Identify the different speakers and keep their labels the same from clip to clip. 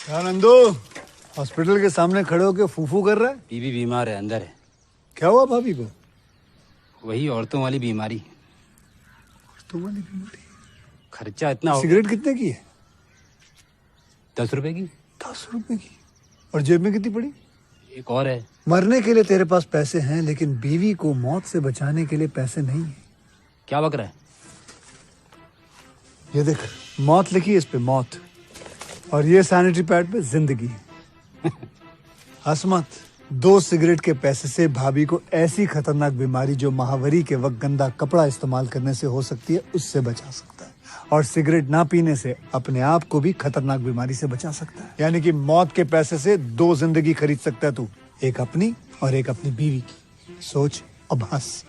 Speaker 1: क्या नंदू हॉस्पिटल के सामने खड़े होके फूफू कर रहा है?
Speaker 2: बीवी बीमार है, अंदर है।
Speaker 1: क्या हुआ भाभी को?
Speaker 2: वही औरतों वाली बीमारी।
Speaker 1: तुम्हारी बीमारी?
Speaker 2: खर्चा इतना हो।
Speaker 1: सिगरेट कितने की है?
Speaker 2: 10 रुपए की।
Speaker 1: 10 रुपए की? और जेब में कितनी पड़ी?
Speaker 2: एक और है।
Speaker 1: मरने के लिए तेरे पास पैसे हैं, लेकिन बीवी को मौत से बचाने के लिए पैसे नहीं है।
Speaker 2: क्या बक रहा है?
Speaker 1: ये देख, मौत लिखी है इस पे, मौत। और ये सैनिटरी पैड पे जिंदगी। हंस मत। 2 सिगरेट के पैसे से भाभी को ऐसी खतरनाक बीमारी जो महावरी के वक्त गंदा कपड़ा इस्तेमाल करने से हो सकती है, उससे बचा सकता है। और सिगरेट ना पीने से अपने आप को भी खतरनाक बीमारी से बचा सकता है। यानी कि मौत के पैसे से 2 जिंदगी खरीद सकता है तू, एक अपनी और एक अपनी बीवी की। सोच अब हंस।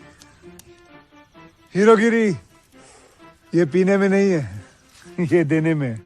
Speaker 1: हीरोगिरी ये पीने में नहीं है, ये देने में है।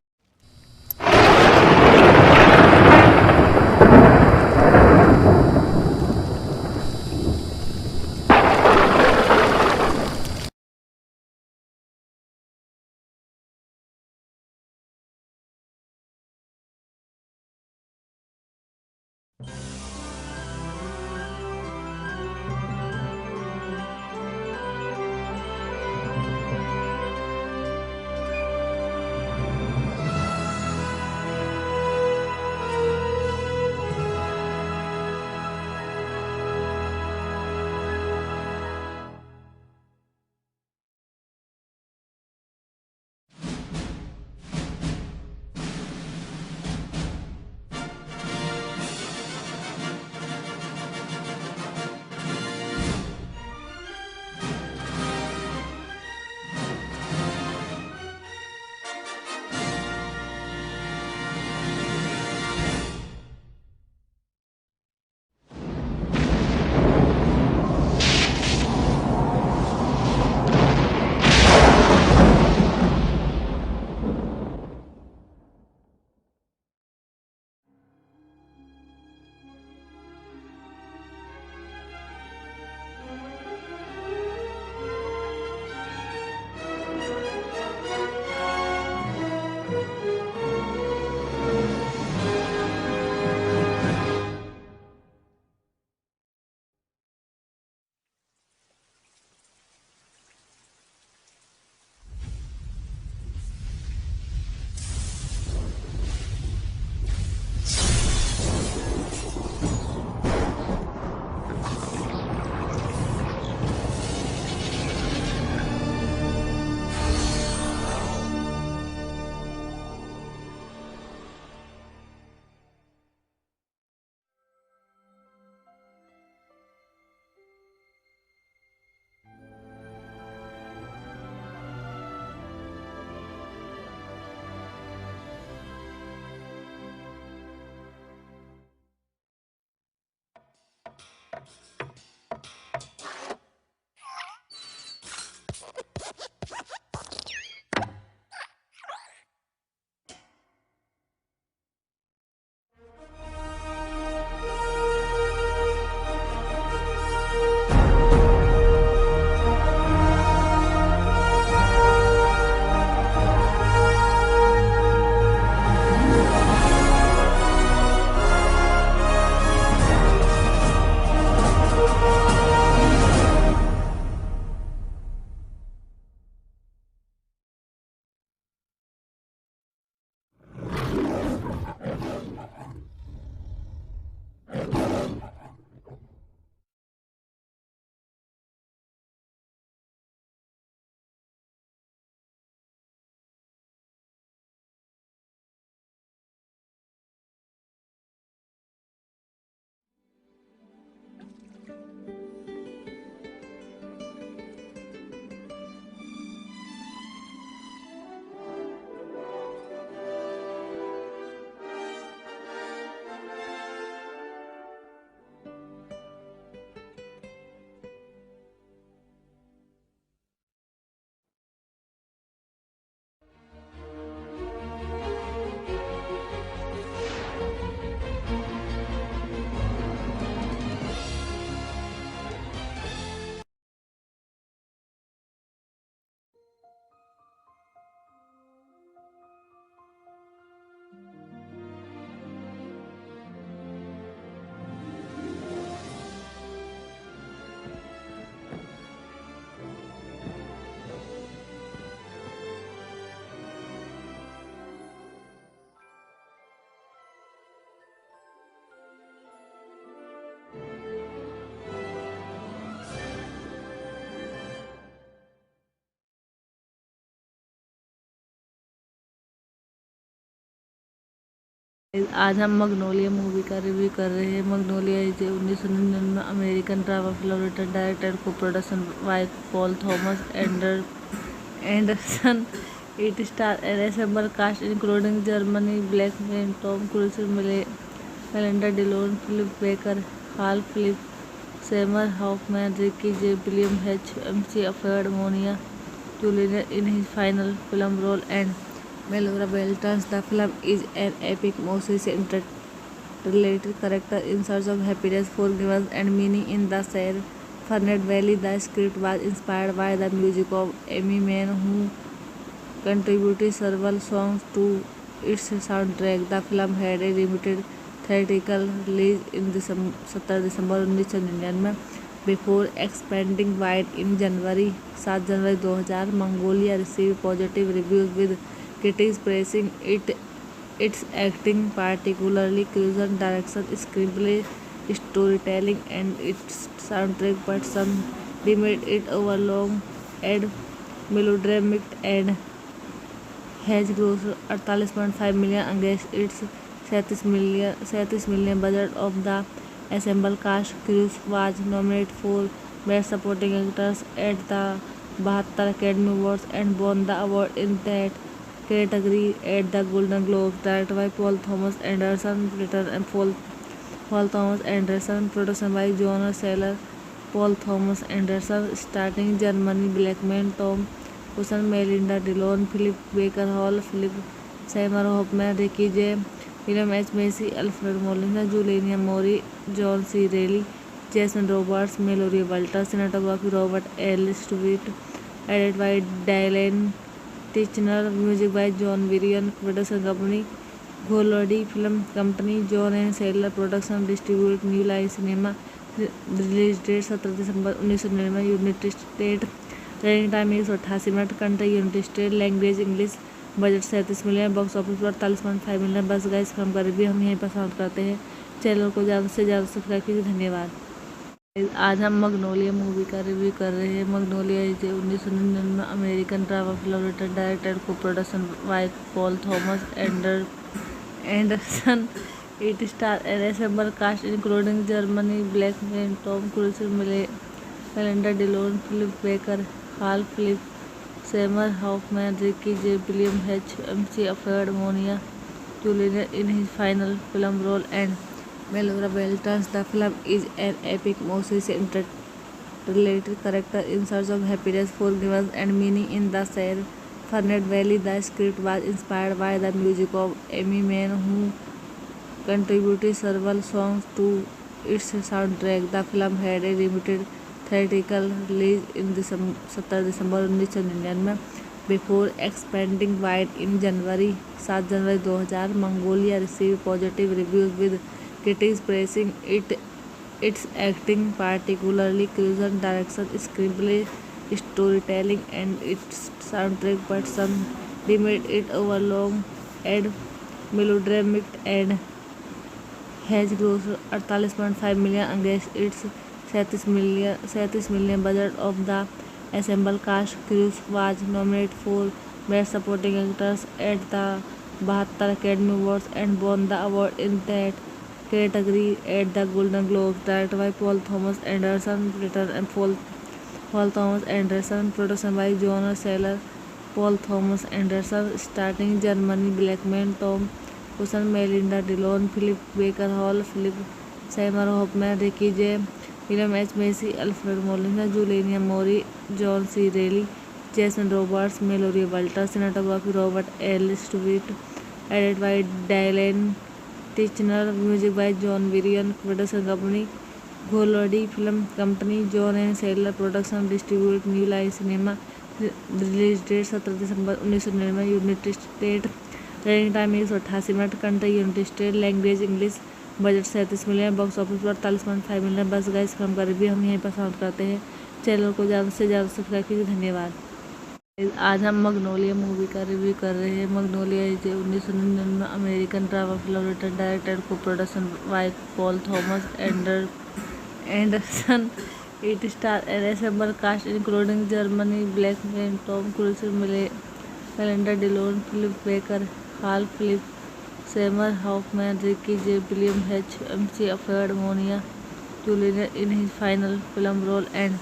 Speaker 3: आज हम मगनोलिया मूवी का रिव्यू कर रहे हैं। Magnolia is 1999 American drama film written directed co production by Paul Thomas Anderson. It star an ensemble cast including Germany Blackman, Tom Cruise, Melinda Dillon, Philip Baker Hall, Philip Seymour Hoffman, Ricky Jay, William H Macy Alfred, मोनिया Julian in his final film role, and Melora Beltrán. The film is an epic message interrelated character in search of happiness, forgiveness, and meaning in the Sierra Fernet Valley. The script was inspired by the music of Amy Mann, who contributed several songs to its soundtrack. The film had a limited theatrical release in 17 दिसंबर 1999 before expanding wide in January 7 January 2000. Mongolia received positive reviews with critics praising its acting, particularly cuisine, direction, screenplay, storytelling, and its soundtrack, but some deemed it overlong and melodramatic and has grossed 48.5 million against its 37 million budget of the ensemble cast. Cruise was nominated for Best Supporting Actress at the 72 Academy Awards and won the award in that category at the Golden Globes. Directed by Paul Thomas Anderson, written and Paul Thomas Anderson, production by John Seller, Paul Thomas Anderson, starring Germany Blackman, Tom Cruise, Melinda Dillon, Philip Baker Hall, Philip Seymour Hoffman, Ricky J, William H. Macy, Alfred Molina, Juliana Mori, John C. Reilly, Jason Roberts, Melody Walter, cinematography Robert L. Stewart, edited by Dylan Tichenor, music by John Williams, production company Golodi Film Company, John and Sailor Production, distribute New Line Cinema, release date 17 दिसंबर 1999, United State, running time 188 minute, country United State, language English, budget 37 million, box office पर 48.5 million. बस guys film का review हम यहीं पर समाप्त करते हैं। चैनल को ज़्यादा से ज़्यादा सब्सक्राइब कीजिए। धन्यवाद। आज हम मगनोलिया मूवी का रिव्यू कर रहे हैं। Magnolia is 1999 American drama film written directed co production by Paul Thomas Anderson. It star an ensemble cast including Germany Blackman, Tom Cruise, Melinda Dillon, Philip Baker Hall, Philip Seymour Hoffman, Ricky Jay, William H Macy Alfred, मोनिया Julian in his final film role, and Melora Beltrán. The film is an epic message interrelated character in search of happiness, forgiveness, and meaning in the Sierra Fernet Valley. The script was inspired by the music of Amy Mann, who contributed several songs to its soundtrack. The film had a limited theatrical release in 17 दिसंबर 1999 before expanding wide in January 7 January 2000. Mongolia received positive reviews with critics praising its acting, particularly cuisine, direction, screenplay, storytelling, and its soundtrack, but some deemed it overlong and melodramatic and has grossed 48.5 million against its 37 million budget of the ensemble cast. Cruise was nominated for Best Supporting Actress at the 72 Academy Awards and won the award in that category at the Golden Globes. Directed by Paul Thomas Anderson, written and Paul Thomas Anderson, production by John Seller, Paul Thomas Anderson, starring Germany Blackman, Tom Cruise, Melinda Dillon, Philip Baker Hall, Philip Seymour Hoffman, Ricky J, William H. Macy, Alfred Molina, Juliana Mori, John C. Reilly, Jason Roberts, Melody Walter, cinematography Robert L. Stewart, edited by Dylan Tichenor, music by John Williams, production company Golodi Film Company, John and Sailor Production, distribute New Line Cinema, release date 17 दिसंबर 1999, United State, running time 188 minute, country United State, language English, budget 37 million, box office पर 48.5 million. बस guys film का review हम यहीं पर समाप्त करते हैं। चैनल को ज़्यादा से ज़्यादा सब्सक्राइब कीजिए। धन्यवाद। आज हम मगनोलिया मूवी का रिव्यू कर रहे हैं। Magnolia is 1999 American drama film written directed co production by Paul Thomas Anderson. It star an ensemble cast including Germany Blackman, Tom Cruise, Melinda Dillon, Philip Baker Hall, Philip Seymour Hoffman, Ricky J. William H. MC Fred Monia Jr. in his final film role, and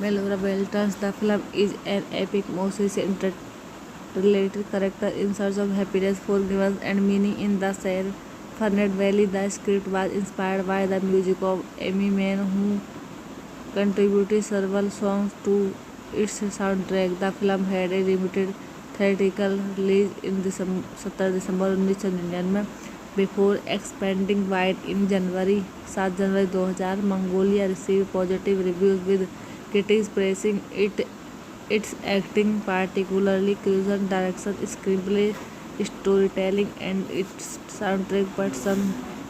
Speaker 3: Melora Beltrans. The film is an epic, mostly interrelated character in search of happiness, forgiveness, and meaning in the Sierra Fernet Valley. The script was inspired by the music of Amy Mann, who contributed several songs to its soundtrack. The film had a limited theatrical release in 17 दिसंबर 1999 before expanding wide in January 7 January 2000. Mongolia received positive reviews, with critics praising its acting, particularly Cruiser's direction, screenplay, storytelling, and its soundtrack, but some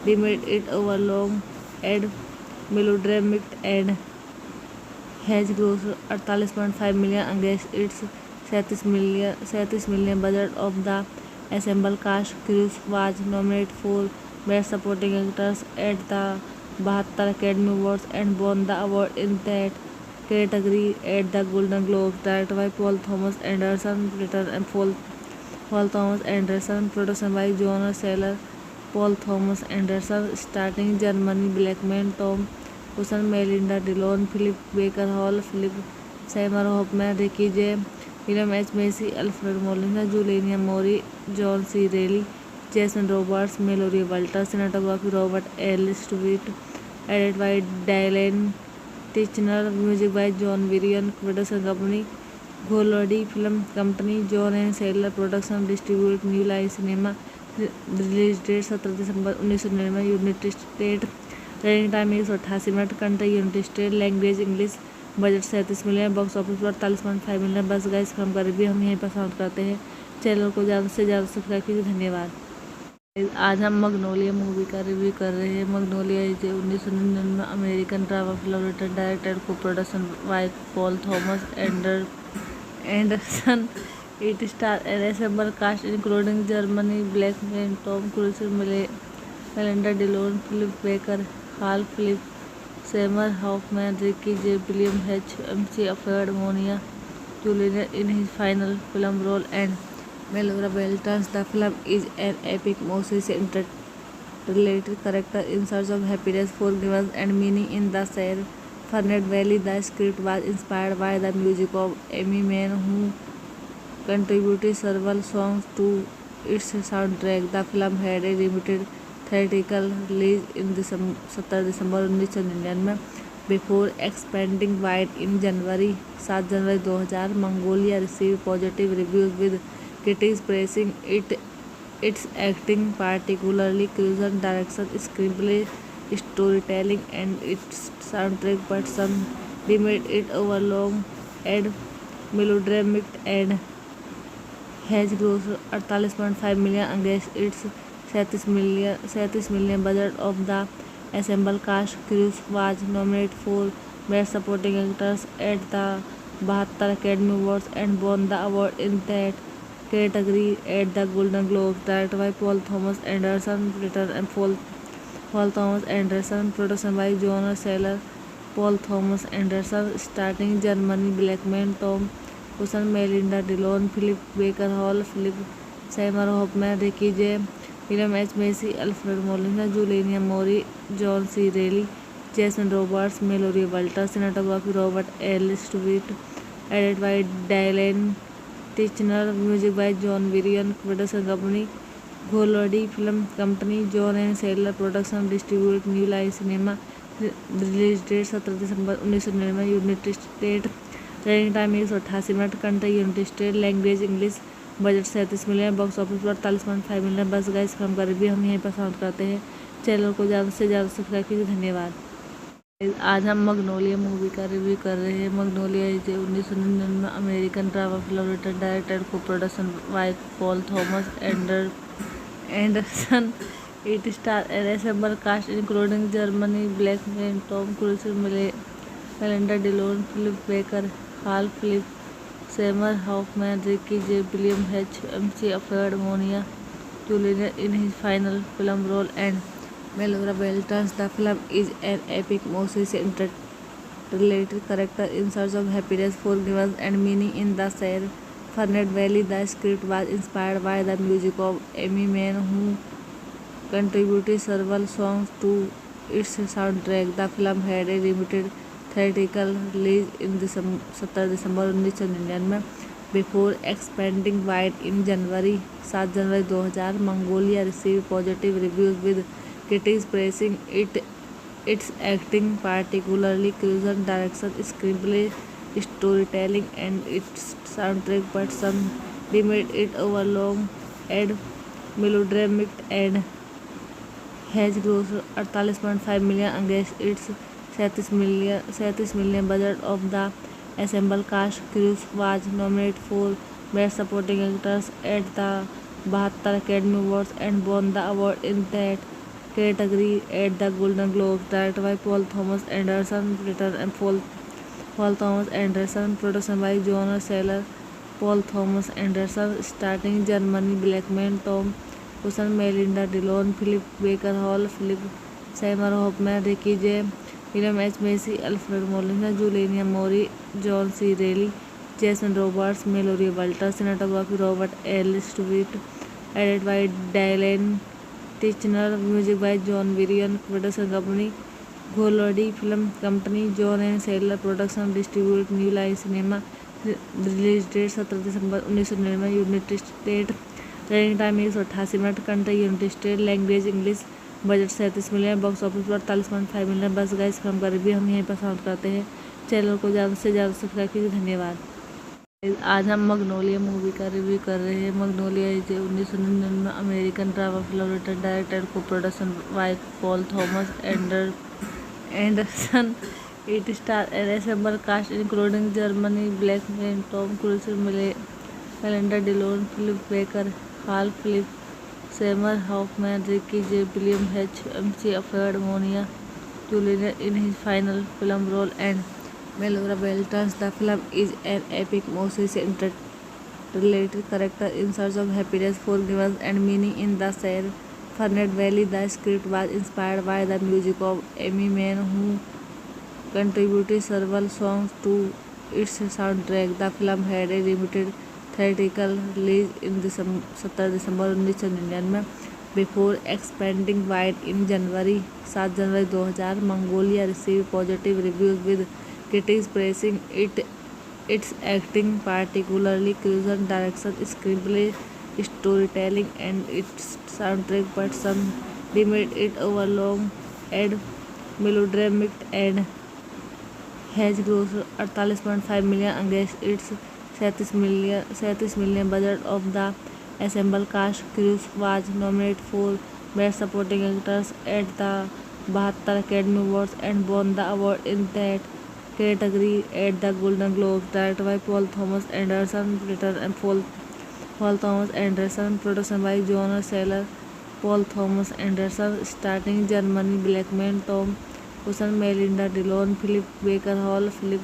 Speaker 3: deemed it overlong and melodramatic and has grossed 48.5 million against its 37 million budget of the ensemble cast. Cruise was nominated for Best Supporting Actors at the 72 Academy Awards and won the award in that category at the Golden Globes. Directed by Paul Thomas Anderson, written and Paul Thomas Anderson, production by John Saylor, Paul Thomas Anderson, starting Germany Blackman, Tom Husson, Melinda Dillon, Philip Baker Hall, Philip Seymour Hoffman, Ricky J. William H. Macy, Alfred Molina, Juliana Mori, John C. Reilly, Jason Roberts, Mallory Walter, cinematography Robert L. Stewart, edited by Dylan Tichenor, music by John Varian, production company Golodi Film Company, John and Saylor Production, distribute New Line Cinema, release date 17 दिसंबर 1999, United State, running time 188 minute, country United State, language English, budget 37 million, box office पर 48.5 million. बस guys film का review हम यहीं पर समाप्त करते हैं। चैनल को ज़्यादा से ज़्यादा सब्सक्राइब कीजिए। धन्यवाद। आज हम मैग्नोलिया मूवी का रिव्यू कर रहे हैं। Magnolia is 1999 American drama film written directed co production by Paul Thomas Anderson. It star an ensemble cast including Germany Blackman, Tom Cruise, Melinda Dillon, Philip Baker Hall, Philip Seymour Hoffman, Ricky Jay. William H. MC Fred Monia Jr. in his final film role, and Melora Beltrans. The film is an epic, mostly interrelated character in search of happiness, forgiveness, and meaning in the Sierra Fernet Valley. The script was inspired by the music of Amy Mann, who contributed several songs to its soundtrack. The film had a limited theatrical release in 17 दिसंबर 1999 before expanding wide in January 7 January 2000. Mongolia received positive reviews, with critics praising its acting, particularly Cruiser's direction, screenplay, storytelling, and its soundtrack, but some deemed it overlong and melodramatic and has grossed 48.5 million against its 37 million budget of the ensemble cast. Cruise was nominated for Best Supporting Actors at the 72 Academy Awards and won the award in that category at the Golden Globes. Directed by Paul Thomas Anderson, written and Paul Thomas Anderson, production by John Saylor, Paul Thomas Anderson, starting Germany Blackman, Tom Husson, Melinda Dillon, Philip Baker Hall, Philip Seymour Hoffman, Ricky J. William H. Macy, Alfred Molina, Juliana Mori, John C. Reilly, Jason Roberts, Mallory Walter, cinematography Robert L. Stewart, edited by Dylan Tichenor, music by John Varian, production company Golodi Film Company, John and Saylor Production, distribute New Line Cinema, release date 17 दिसंबर 1999, United State, running time 188 minute, country United State, language English, budget 37 million, box office पर 48.5 million. बस guys film का review हम यहीं पर समाप्त करते हैं। चैनल को ज़्यादा से ज़्यादा सब्सक्राइब कीजिए। धन्यवाद। आज हम मैग्नोलिया मूवी का रिव्यू कर रहे हैं। Magnolia is 1999 American drama film written directed co production by Paul Thomas Anderson. It star an ensemble cast including Germany Blackman, Tom Cruise, Melinda Dillon, Philip Baker Hall, Philip Seymour Hoffman, Ricky Jay. William H. MC Fred Monia Jr. in his final film role, and Melora Beltrans. The film is an epic, mostly interrelated character in search of happiness, forgiveness, and meaning in the Sierra Fernet Valley. The script was inspired by the music of Amy Mann, who contributed several songs to its soundtrack. The film had a limited theatrical release in 17 दिसंबर 1999 before expanding wide in January 7 January 2000. Mongolia received positive reviews with critics praising its acting, particularly cuisine, direction, screenplay, storytelling, and its soundtrack, but some deemed it overlong and melodramatic and has grossed 48.5 million against its 37 million budget of the ensemble cast. Cruise was nominated for Best Supporting Actress at the 72 Academy Awards and won the award in that category at the Golden Globes. Directed by Paul Thomas Anderson, written and Paul Thomas Anderson, production by John Seller, Paul Thomas Anderson, starting Germany Blackman, Tom Wilson, Melinda Dillon, Philip Baker Hall, Philip Seymour Hoffman, Ricky J. William H. Macy, Alfred Molina, Juliana Mori, John C. Reilly, Jason Roberts, Mallory Walters, cinematography Robert L. Stewart, edited by Dylan Tichenor, music by John Williams, production company Golodi Film Company, John and Sailor Production, distribute New Line Cinema, release date 17 दिसंबर 1999, United State, running time 188 minute, country United State, language English, budget 37 million, box office पर 48.5 million. बस guys film का review हम यहीं पर समाप्त करते हैं. चैनल को ज़्यादा से ज़्यादा सब्सक्राइब कीजिए. धन्यवाद. आज हम मगनोलिया मूवी का रिव्यू कर रहे हैं. Magnolia is 1999 American drama film written directed co production by Paul Thomas Anderson. It stars an ensemble cast including Germany Blackman, Tom Cruise, Melinda Dillon, Philip Baker Hall, Philip Seymour Hoffman, Ricky J. William H. MC Alfred Molina Jr. in his final film role, and Melora Walters. The film is an epic message interrelated character in search of happiness, forgiveness, and meaning in the San Fernando Valley. The script was inspired by the music of Amy Mann, who contributed several songs to its soundtrack. The film had a limited theatrical release in 17 दिसंबर 1999 before expanding wide in January 7 January 2000. Mongolia received positive reviews with critics praising its acting, particularly cuisine, direction, screenplay, storytelling, and its soundtrack, but some deemed it overlong and melodramatic and has grossed 48.5 million against its 37 million budget of the ensemble cast. Cruise was nominated for Best Supporting Actress at the 72 Academy Awards and won the award in that category at the Golden Globes. Directed by Paul Thomas Anderson, written and Paul Thomas Anderson, production by John Seller, Paul Thomas Anderson, starting Germany Blackman, Tom Wilson, Melinda Dillon, Philip Baker Hall, Philip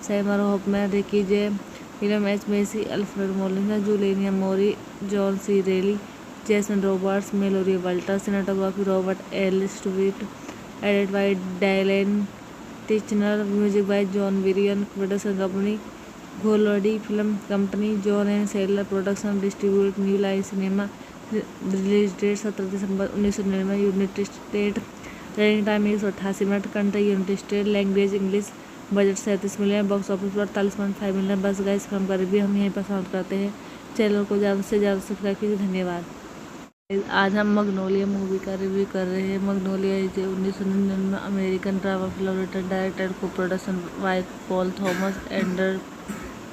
Speaker 3: Seymour Hoffman, Ricky J. William H. Macy, Alfred Molina, Juliana Mori, John C. Reilly, Jason Roberts, Mallory Walters, cinematography Robert L. Stewart, edited by Dylan Tichenor, music by John Williams, production company Golodi Film Company, John and Sailor Production, distribute New Line Cinema, release date 17 दिसंबर 1999, United State, running time 188 minute, country United State, language English, budget 37 million, box office पर 48.5 million. बस guys film का review हम यहीं पर समाप्त करते हैं. चैनल को ज़्यादा से ज़्यादा सब्सक्राइब कीजिए. धन्यवाद. आज हम मगनोलिया मूवी का रिव्यू कर रहे हैं. Magnolia is 1999 American drama film written directed co production by Paul Thomas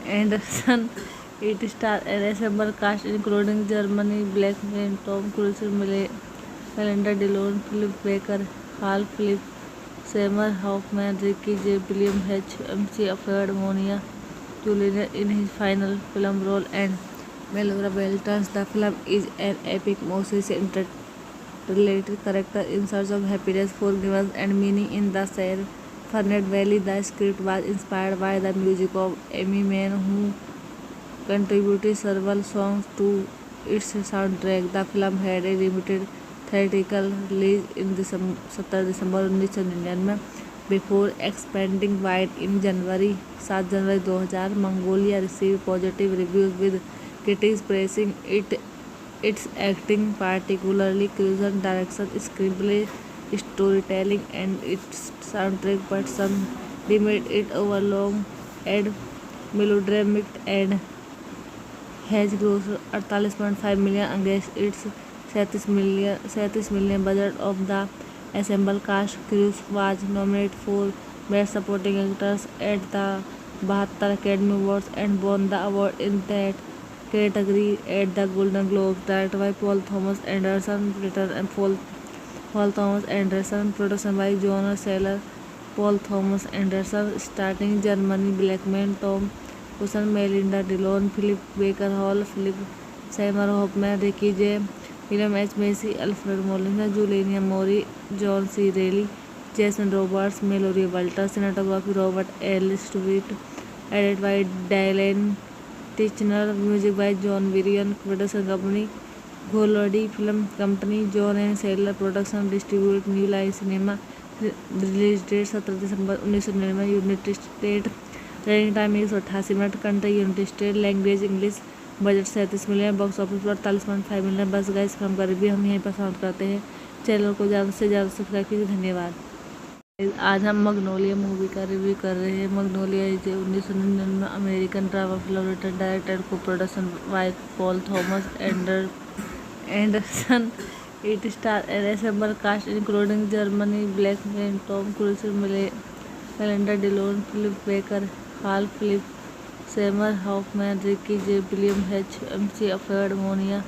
Speaker 3: Anderson. It stars an ensemble cast including Germany Blackman, Tom Cruise, Melinda Dillon, Philip Baker Hall, Philip Seymour Hoffman, Ricky J. William H. MC Alfred Molina Jr. in his final film role, and Melora Walters. The film is an epic message interrelated character in search of happiness, forgiveness, and meaning in the San Fernando Valley. The script was inspired by the music of Amy Mann, who contributed several songs to its soundtrack. The film had a limited theatrical release in 17 दिसंबर 1999 before expanding wide in January 7 January 2000. Mongolia received positive reviews with critics praising its acting, particularly Cruiser's direction, screenplay, storytelling, and its soundtrack, but some deemed it overlong and melodramatic and has grossed 48.5 million against its 37 million budget of the ensemble cast. Cruise was nominated for Best Supporting Actress at the 72 Academy Awards and won the award in that category at the Golden Globes. Directed by Paul Thomas Anderson, written and Paul Thomas Anderson, production by John Seller, Paul Thomas Anderson, starting Germany Blackman, Tom Wilson, Melinda Dillon, Philip Baker Hall, Philip Seymour Hoffman, Ricky J. William H. Macy, Alfred Molina, Juliana Mori, John C. Reilly, Jason Roberts, Mallory Walters, cinematography Robert L. Stewart, edited by Dylan Tichenor, music by John Williams, production company Golodi Film Company, John and Sailor Production, distribute New Line Cinema, release date 17 दिसंबर 1999, United State, running time 188 minute, country United State, language English, budget 37 million, box office पर 48.5 million. बस guys film का review हम यहीं पर समाप्त करते हैं। चैनल को ज़्यादा से ज़्यादा सब्सक्राइब कीजिए। धन्यवाद। आज हम मैग्नोलिया मूवी का रिव्यू कर रहे हैं। Magnolia is 1999 American drama film written directed co production by Paul Thomas Anderson. It stars an ensemble cast including Jeremy Blackman, Tom Cruise, Melinda Dillon, Philip Baker Hall, Philip Seymour Hoffman, Ricky J. William H. MC Alfred Molina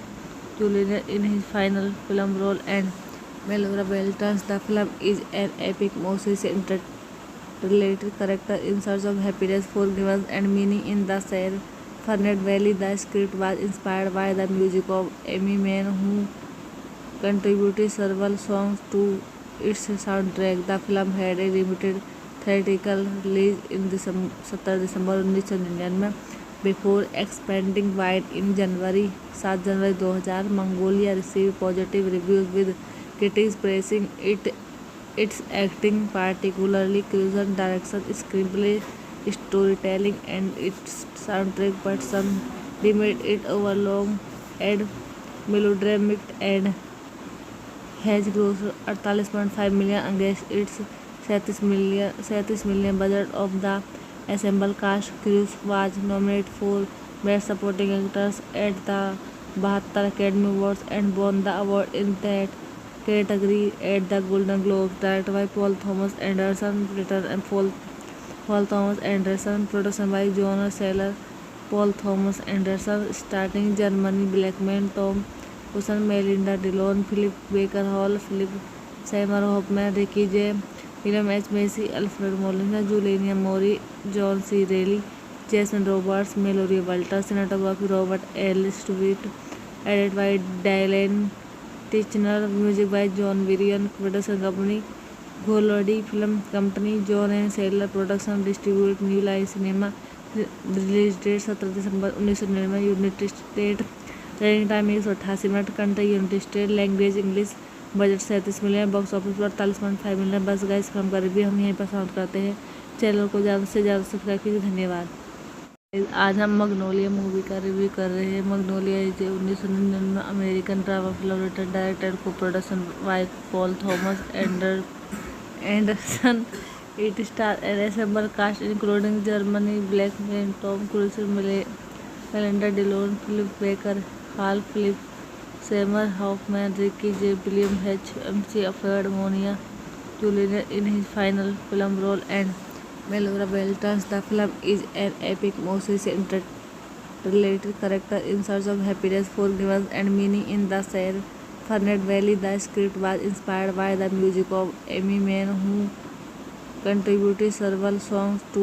Speaker 3: Jr. in his final film role, and Melora Beltrán. The film is an epic, mostly interrelated character in search of happiness, forgiveness, and meaning in the San Fernando Valley. The script was inspired by the music of Amy Mann, who contributed several songs to its soundtrack. The film had a limited theatrical release in 17 दिसंबर 1999 before expanding wide in January 7 January 2000. Mongolia received positive reviews with critics praising its acting, particularly Cruiser's direction, screenplay, storytelling, and its soundtrack, but some deemed it overlong and melodramatic and has grossed 48.5 million against its 37 million budget of the ensemble cast. Cruise was nominated for Best Supporting Actress at the 72 Academy Awards and won the award in that category at the Golden Globes. Directed by Paul Thomas Anderson, written and Paul Thomas Anderson, production by John Seller, Paul Thomas Anderson, starting Germany Blackman, Tom Wilson, Melinda Dillon, Philip Baker Hall, Philip Seymour Hoffman, Ricky J. William H. Macy, Alfred Molina, Juliana Mori, John C. Reilly, Jason Roberts, Mallory Walters, cinematography Robert L. Stewart, edited by Dylan Tichenor, music by John Williams, production company Golodi Film Company, John and Sailor Production, distribute New Line Cinema, release date 17 दिसंबर 1999, United State, running time 188 minute, country United State, language English, budget 37 million, box office पर 48.5 million. बस guys film का review हम यहीं पर समाप्त करते हैं। चैनल को ज़्यादा से ज़्यादा सब्सक्राइब कीजिए। धन्यवाद। आज हम मैग्नोलिया मूवी का रिव्यू कर रहे हैं। Magnolia is 1999 American drama film written directed co production by Paul Thomas Anderson. It stars an ensemble cast including Jeremy Blackman, Tom Cruise, Melinda Dillon, Philip Baker Hall, Philip Seymour Hoffman, Ricky J. William H. MC Alfred Molina Jr. in his final film role, and Melora Beltrán. The film is an epic, mostly interrelated character in search of happiness, forgiveness, and meaning in the San Fernando Valley. The script was inspired by the music of Amy Mann, who contributed several songs to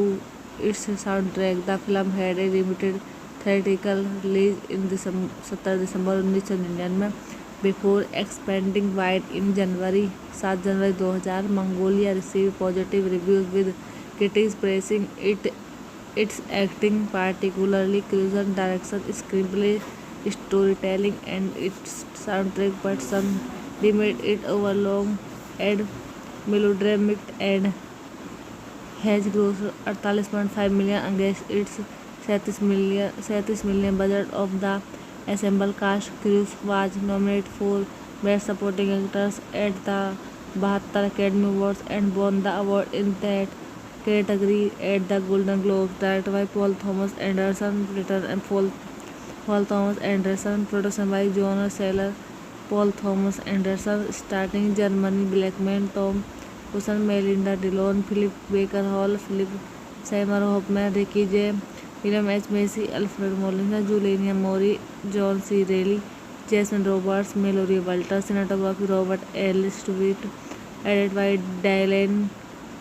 Speaker 3: its soundtrack. The film had a limited theatrical release in 17 दिसंबर 1999 before expanding wide in January 7 January 2000. Mongolia received positive reviews with critics praising its acting, particularly Cruiser's direction, screenplay, storytelling, and its soundtrack, but some deemed it overlong and melodramatic and has grossed 48.5 million against its 37 million budget of the ensemble cast. Cruise was nominated for Best Supporting Actors at the 72 Academy Awards and won the award in that category at the Golden Globes. Directed by Paul Thomas Anderson, written and Paul Thomas Anderson, production by John Seller, Paul Thomas Anderson, starting Germany Blackman, Tom Cruise, Melinda Dillon, Philip Baker Hall, Philip Seymour Hoffman, Ricky J. William H. Macy, Alfred Molina, Juliana Mori, John C. Reilly, Jason Roberts, Mallory Walters, cinematography Robert L. Stewart, edited by Dylan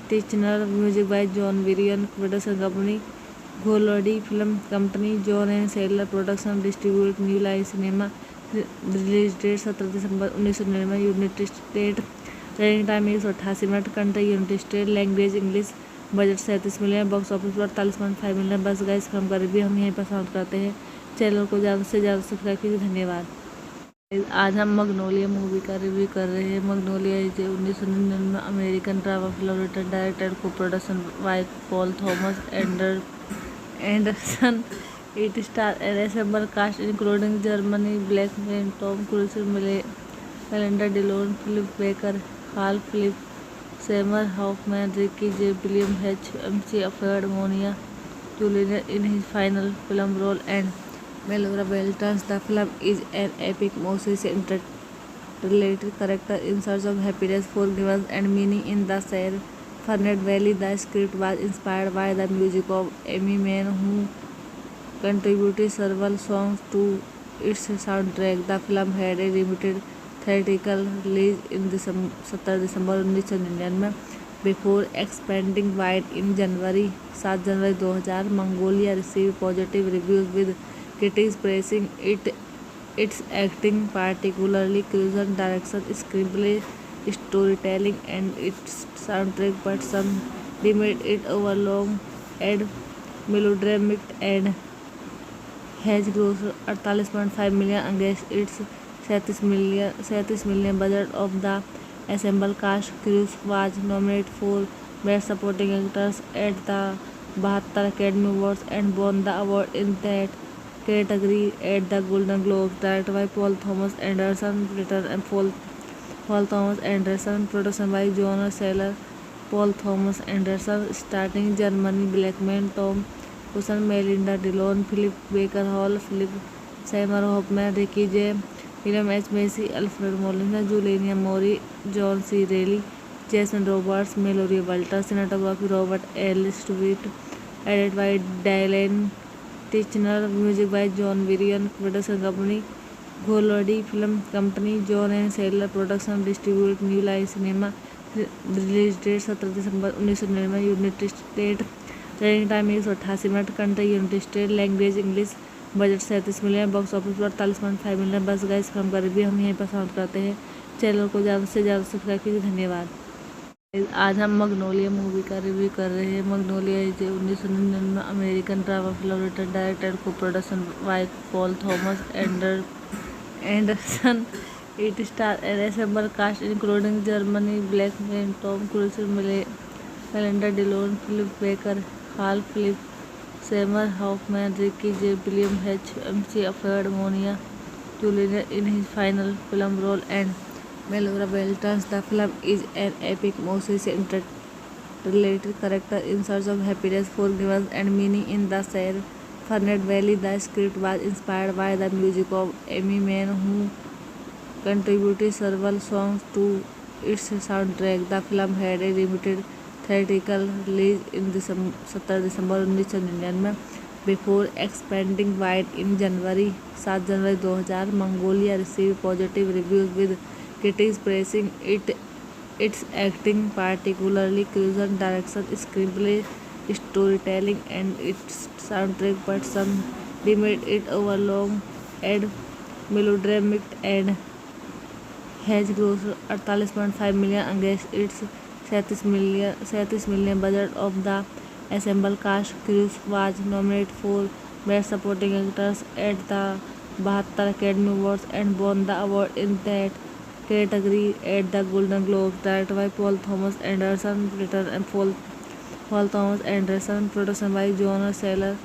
Speaker 3: Tichenor, music by John Varian, production company Golodi Film Company, John and Sailor Production, distribute New Line Cinema, release date 17 दिसंबर 1999, United State, running time 188 minute, country United State, language English, budget 37 million, box office पर 48.5 million. बस guys film का review हम यहीं पर समाप्त करते हैं। चैनल को ज़्यादा से ज़्यादा सब्सक्राइब कीजिए। धन्यवाद। आज हम मैग्नोलिया मूवी का रिव्यू कर रहे हैं। Magnolia is 1999 American drama film written directed co production by Paul Thomas Anderson. It stars an ensemble cast including Germany Blackman, Tom Cruise, Melinda Dillon, Philip Baker Hall, Philip Seymour Hoffman, Ricky J. William H. MC Alfred Molina Jr. in his final film role, and Mallory Walters. The film is an epic message interrelated character in search of happiness, forgiveness, and meaning in the San Fernando Valley. The script was inspired by the music of Amy Mann, who contributed several songs to its soundtrack. The film had a limited theatrical release in 17 दिसंबर 1999 before expanding wide in January 7 January 2000. Mongolia received positive reviews with critics praising its acting, particularly Cruise's direction, screenplay, storytelling, and its soundtrack, but some deemed it overlong and melodramatic and has grossed 48.5 million against its 37 million budget of the ensemble cast. Cruise was nominated for Best Supporting Actors at the 72 Academy Awards and won the award in that category at the Golden Globes. Directed by Paul Thomas Anderson, written and Paul Thomas Anderson, production by John Seller, Paul Thomas Anderson, starting Germany Blackman, Tom Cruise, Melinda Dillon, Philip Baker Hall, Philip Seymour Hoffman, Ricky J. William H. Macy, Alfred Molina, Juliana Mori, John C. Reilly, Jason Roberts, Mallory Walters, cinematography Robert L. Stewart, edited by Dylan Tichenor, music by John Varian, production company Golodi Film Company, John and Sailor Production, distribute New Line Cinema, release date 17 दिसंबर 1999, United State, running time 188 minute, country United State, language English, budget 37 million, box office पर 48.5 million. बस guys film का review हम यहीं पर समाप्त करते हैं। चैनल को ज़्यादा से ज़्यादा सब्सक्राइब कीजिए। धन्यवाद। आज हम मैग्नोलिया मूवी का रिव्यू कर रहे हैं। Magnolia is 1999 American drama film written directed co production by Paul Thomas Anderson. It stars an ensemble cast including Germany Blackman, Tom Cruise, Melinda Dillon, Philip Baker Hall, Philip Seymour Hoffman, Ricky J. William H. MC Alfred Molina Jr. in his final film role, and Mallory Walters. The film is an epic message interrelated character in search of happiness, forgiveness, and meaning in the San Fernando Valley. The script was inspired by the music of Amy Mann, who contributed several songs to its soundtrack. The film had a limited theatrical release in 17 दिसंबर 1999 before expanding wide in January 7 January 2000. Mongolia received positive reviews with critics praising its acting, particularly Cruise's direction, screenplay, storytelling, and its soundtrack, but some deemed it overlong and melodramatic and has grossed 48.5 million against its 37 million budget of the ensemble cast. Cruise was nominated for Best Supporting Actors at the 72 Academy Awards and won the award in that category at the Golden Globes. Directed by Paul Thomas Anderson, written and Paul Thomas Anderson, production by John Seller,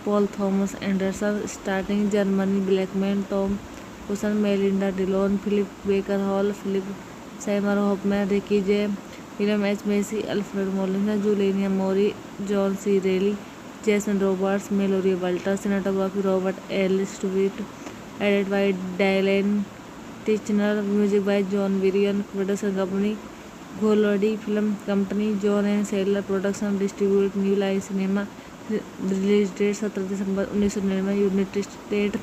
Speaker 3: Paul Thomas Anderson, starting Germany, Black Man, Tom Cruise, Melinda Dillon, Philip Baker Hall, Philip Seymour Hoffman, Ricky J. William H. Macy, Alfred Molina, Juliana Maury, John C. Reilly, Jason Roberts, Mallory Walters, cinematography Robert L. Stewart, edited by Dylan Tichenor, music by John Varian, production company Golodi Film Company, John and Sailor Production, distribute New Line Cinema, release date 17 दिसंबर 1999, United State,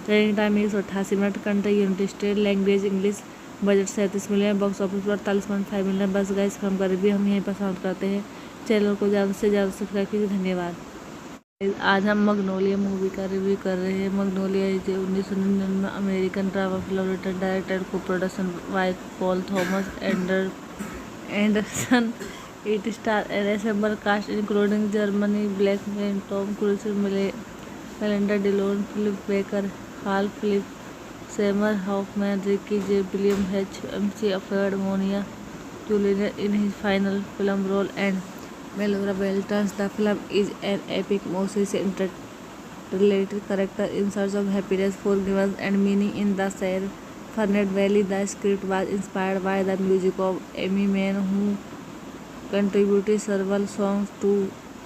Speaker 3: running time 188 minute, country United State, language English, budget 37 million, box office पर 48.5 million. बस guys film का review हम यहीं पर समाप्त करते हैं। चैनल को ज़्यादा से ज़्यादा सब्सक्राइब कीजिए। धन्यवाद। आज हम मैग्नोलिया मूवी का रिव्यू कर रहे हैं। Magnolia is 1999 American drama film written directed co production by Paul Thomas Anderson. It star an ensemble cast including Germany Blackman, Tom Cruise, Melinda Dillon, Philip Baker Hall, Philip Seymour Hoffman, Ricky Jay, William H. MC, Alfred Molina, Juliana in his final film role, and Melora Beltrans. The film is an epic message interrelated character in search of happiness, forgiveness, and meaning in the San Fernando Valley. The script was inspired by the music of Amy Mann, who contributed several songs to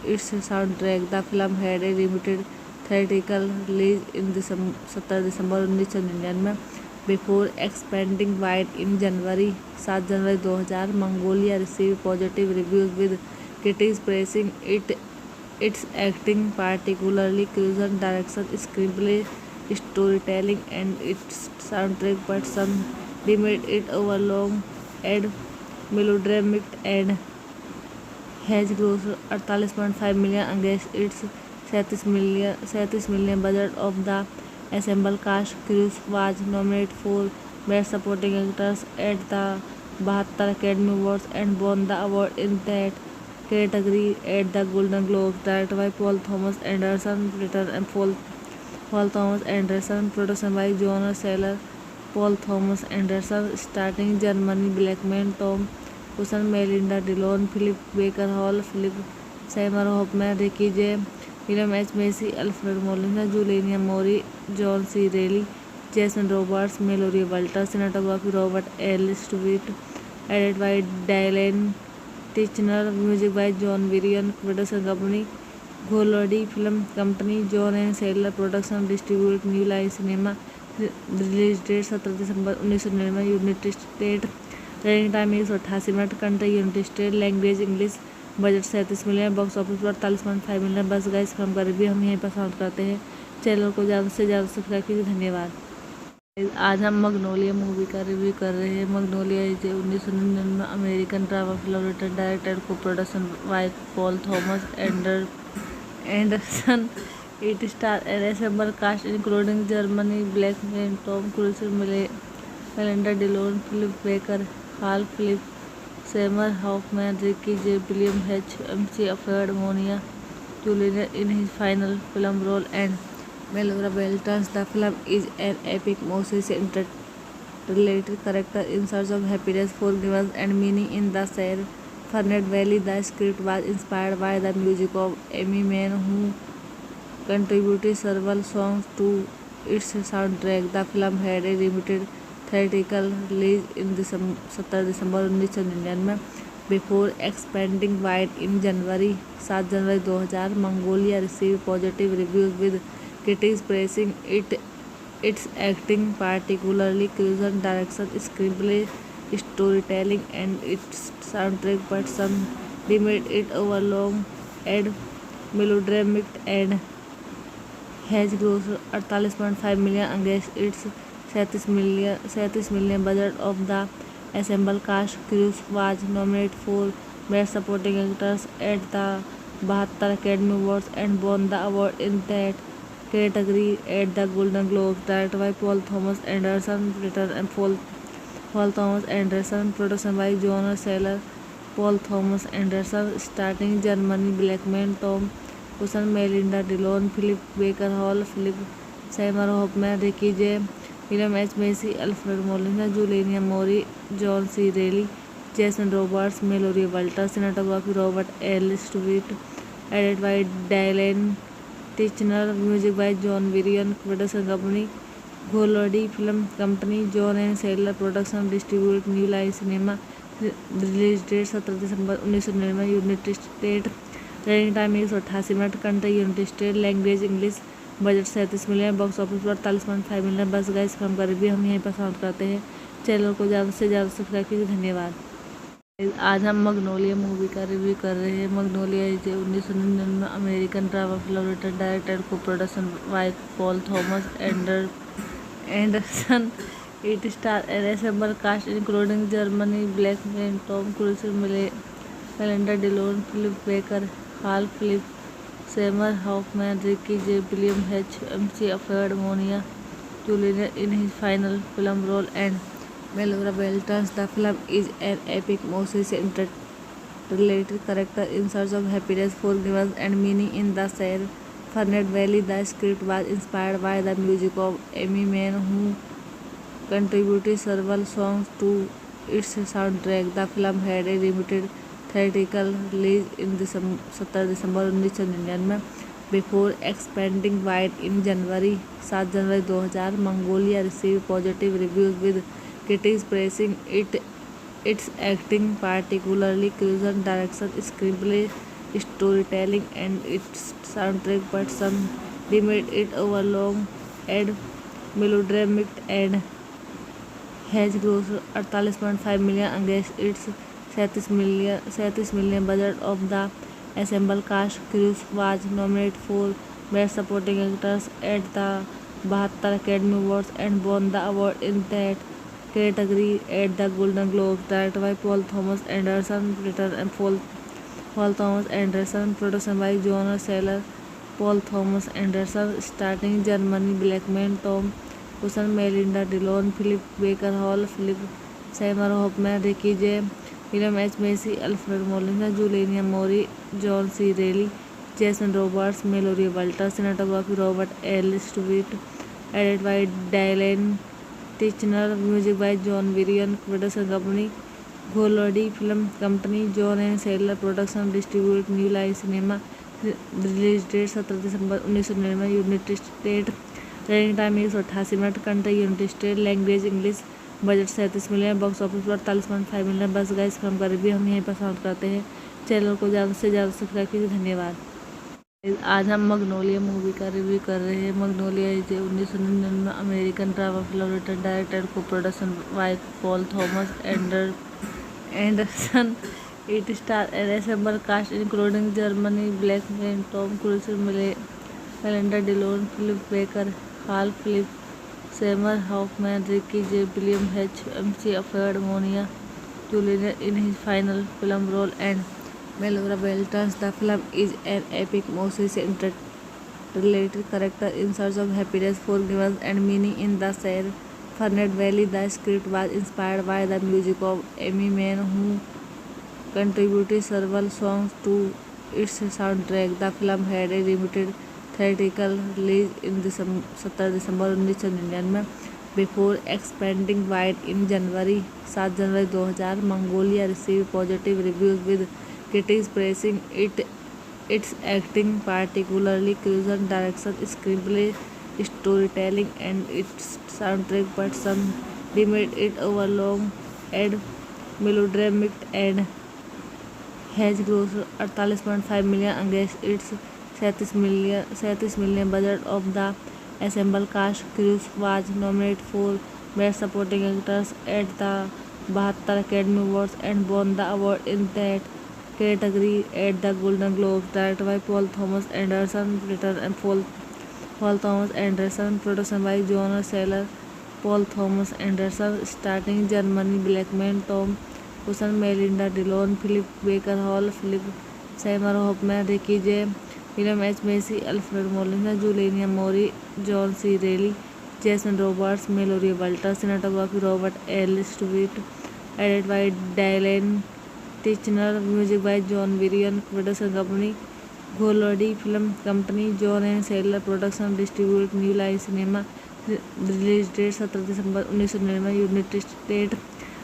Speaker 3: its soundtrack. The film had a limited theatrical release in 17 दिसंबर 1999 before expanding wide in January 7 January 2000. Mongolia received positive reviews with critics praising its acting, particularly Cruiser's direction, screenplay, storytelling, and its soundtrack, but some deemed it overlong and melodramatic and has grossed 48.5 million against its 37 million budget of the ensemble cast. Cruise was nominated for Best Supporting Actors at the 72 Academy Awards and won the award in that category at the Golden Globes. Directed by Paul Thomas Anderson, written and Paul Thomas Anderson, production by John Sailor, Paul Thomas Anderson, starting Germany, Black Man, Tom Cruise, Melinda Dillon, Philip Baker Hall, Philip Seymour Hoffman, Ricky J. William H. Macy, Alfred Molina, Juliana Maury, John C. Reilly, Jason Roberts, Mallory Walters, cinematography Robert L. Stewart, edited by Dylan Tichenor, music by John Varian, production company Golodi Film Company, John and Sailor Production, distribute New Line Cinema, release date 17 दिसंबर 1999, United State, running time 188 minute, country United State, language English, budget 37 million, box office पर 48.5 million. बस guys film का review हम यहीं पर समाप्त करते हैं। चैनल को ज़्यादा से ज़्यादा सब्सक्राइब कीजिए। धन्यवाद। आज हम मैग्नोलिया मूवी का रिव्यू कर रहे हैं। Magnolia is 1999 American drama film written directed co production by Paul Thomas Anderson. It star an ensemble cast including Germany Blackman, Tom Cruise, Melinda Dillon, Philip Baker Hall, Philip Seymour Hoffman, Ricky Jay, William H. MC, Alfred Molina, Juliana in his final film role, and Melora Beltrans. The film is an epic message interrelated character in search of happiness, forgiveness, and meaning in the San Fernando Valley. The script was inspired by the music of Amy Mann, who contributed several songs to its soundtrack. The film had a limited theatrical release in 17 दिसंबर 1999 before expanding wide in January 7 January 2000. Mongolia received positive reviews with critics praising its acting, particularly Cruiser's direction, screenplay, storytelling, and its soundtrack, but some deemed it overlong and melodramatic and has grossed 48.5 million against its 37 million budget of the ensemble cast. Cruise was nominated for Best Supporting Actors at the 72 Academy Awards and won the award in that category at the Golden Globes. Directed by Paul Thomas Anderson, written and Paul Thomas Anderson, production by John Sailor, Paul Thomas Anderson, starting Germany, Black Man, Tom Cruise, Melinda Dillon, Philip Baker Hall, Philip Seymour Hoffman, Ricky J. William H. Macy, Alfred Molina, Juliana Maury, John C. Reilly, Jason Roberts, Mallory Walters, cinematography Robert L. Stewart, edited by Dylan Tichenor, music by John Varian, production company Golodi Film Company, John and Sailor Production, distribute New Line Cinema, release date 17 दिसंबर 1999, United State, running time 188 minute, country United State, language English, budget 37 million, box office पर 48.5 million. बस guys film का review हम यहीं पर समाप्त करते हैं। चैनल को ज़्यादा से ज़्यादा सब्सक्राइब कीजिए। धन्यवाद। आज हम मैग्नोलिया मूवी का रिव्यू कर रहे हैं। Magnolia is 1999 American drama film written directed co production by Paul Thomas Anderson. It star ensemble cast including Germany Blackman, Tom Cruise, Melinda Dillon, Philip Baker, Hall Philip Seymour, Hoffman, Ricky Jay, William H Macy Alfred, मोनिया Julian in his final film role, and Melora Beltrán. The film is an epic message interrelated character in search of happiness, forgiveness, and meaning in the San Fernando Valley. The script was inspired by the music of Amy Mann, who contributed several songs to its soundtrack. The film had a limited theatrical release in 17 दिसंबर 1999 before expanding wide in January 7 January 2000. Mongolia received positive reviews with critics praising its acting, particularly cuisine, direction, screenplay, storytelling, and its soundtrack, but some deemed it overlong and melodramatic and has grossed 48.5 million against its 37 million budget of the ensemble cast. Cruise was nominated for Best Supporting Actress at the 72 Academy Awards and won the award in that category at the Golden Globes. Directed by Paul Thomas Anderson, written and Paul Thomas Anderson, production by John Sailor, Paul Thomas Anderson, starting Germany Blackman, Tom Cruise, Melinda Dillon, Philip Baker Hall, Philip Seymour Hoffman, Ricky J, William H. Macy, Alfred Molina, Juliana Mori, John C. Reilly, Jason Roberts, Mallory Walters, cinematography Robert L. Stewart, edited by Dylan Tichenor, music by John Varian, production company Golodi Film Company, John and Sailor Production, distribute New Line Cinema, release date 17 दिसंबर 1999, United State, running time 188 minute, country United State, language English, budget 37 million, box office पर 48.5 million. बस guys film का review हम यहीं पर समाप्त करते हैं। चैनल को ज़्यादा से ज़्यादा सब्सक्राइब कीजिए। धन्यवाद। आज हम मैग्नोलिया मूवी का रिव्यू कर रहे हैं। Magnolia is 1999 American drama film written directed co production by Paul Thomas Anderson. It star ensemble cast including Germany Blackman, Tom Cruise, Melinda Dillon, Philip Baker, Hall Philip Seymour, Hoffman, Ricky Jay, William H Macy Alfred, मोनिया Julian in his final film role, and Melora Beltrán. The film is an epic message interrelated character in search of happiness, forgiveness, and meaning in the San Fernando Valley. The script was inspired by the music of Amy Mann, who contributed several songs to its soundtrack. The film had a limited theatrical release in 17 दिसंबर 1999 before expanding wide in January 7 January 2000. Mongolia received positive reviews with critics praising its acting, particularly cuisine, direction, screenplay, storytelling, and its soundtrack, but some deemed it overlong and melodramatic and has grossed 48.5 million against its 37 million budget of the ensemble cast. Cruise was nominated for Best Supporting Actress at the 72 Academy Awards and won the award in that category at the Golden Globes. Directed by Paul Thomas Anderson, written and Paul Thomas Anderson, production by John Sailor, Paul Thomas Anderson, starting Germany Blackman, Tom Cruise, Melinda Dillon, Philip Baker Hall, Philip Seymour Hoffman, Ricky J, William H. Macy, Alfred Molina, Juliana Mori, John C. Reilly, Jason Roberts, Mallory Walters, cinematography Robert L. Stewart, edited by Dylan Tichenor, music by John Varian, production company Golodi Film Company, John and Sailor Production, distribute New Line Cinema, release date 17 दिसंबर 1999, United State,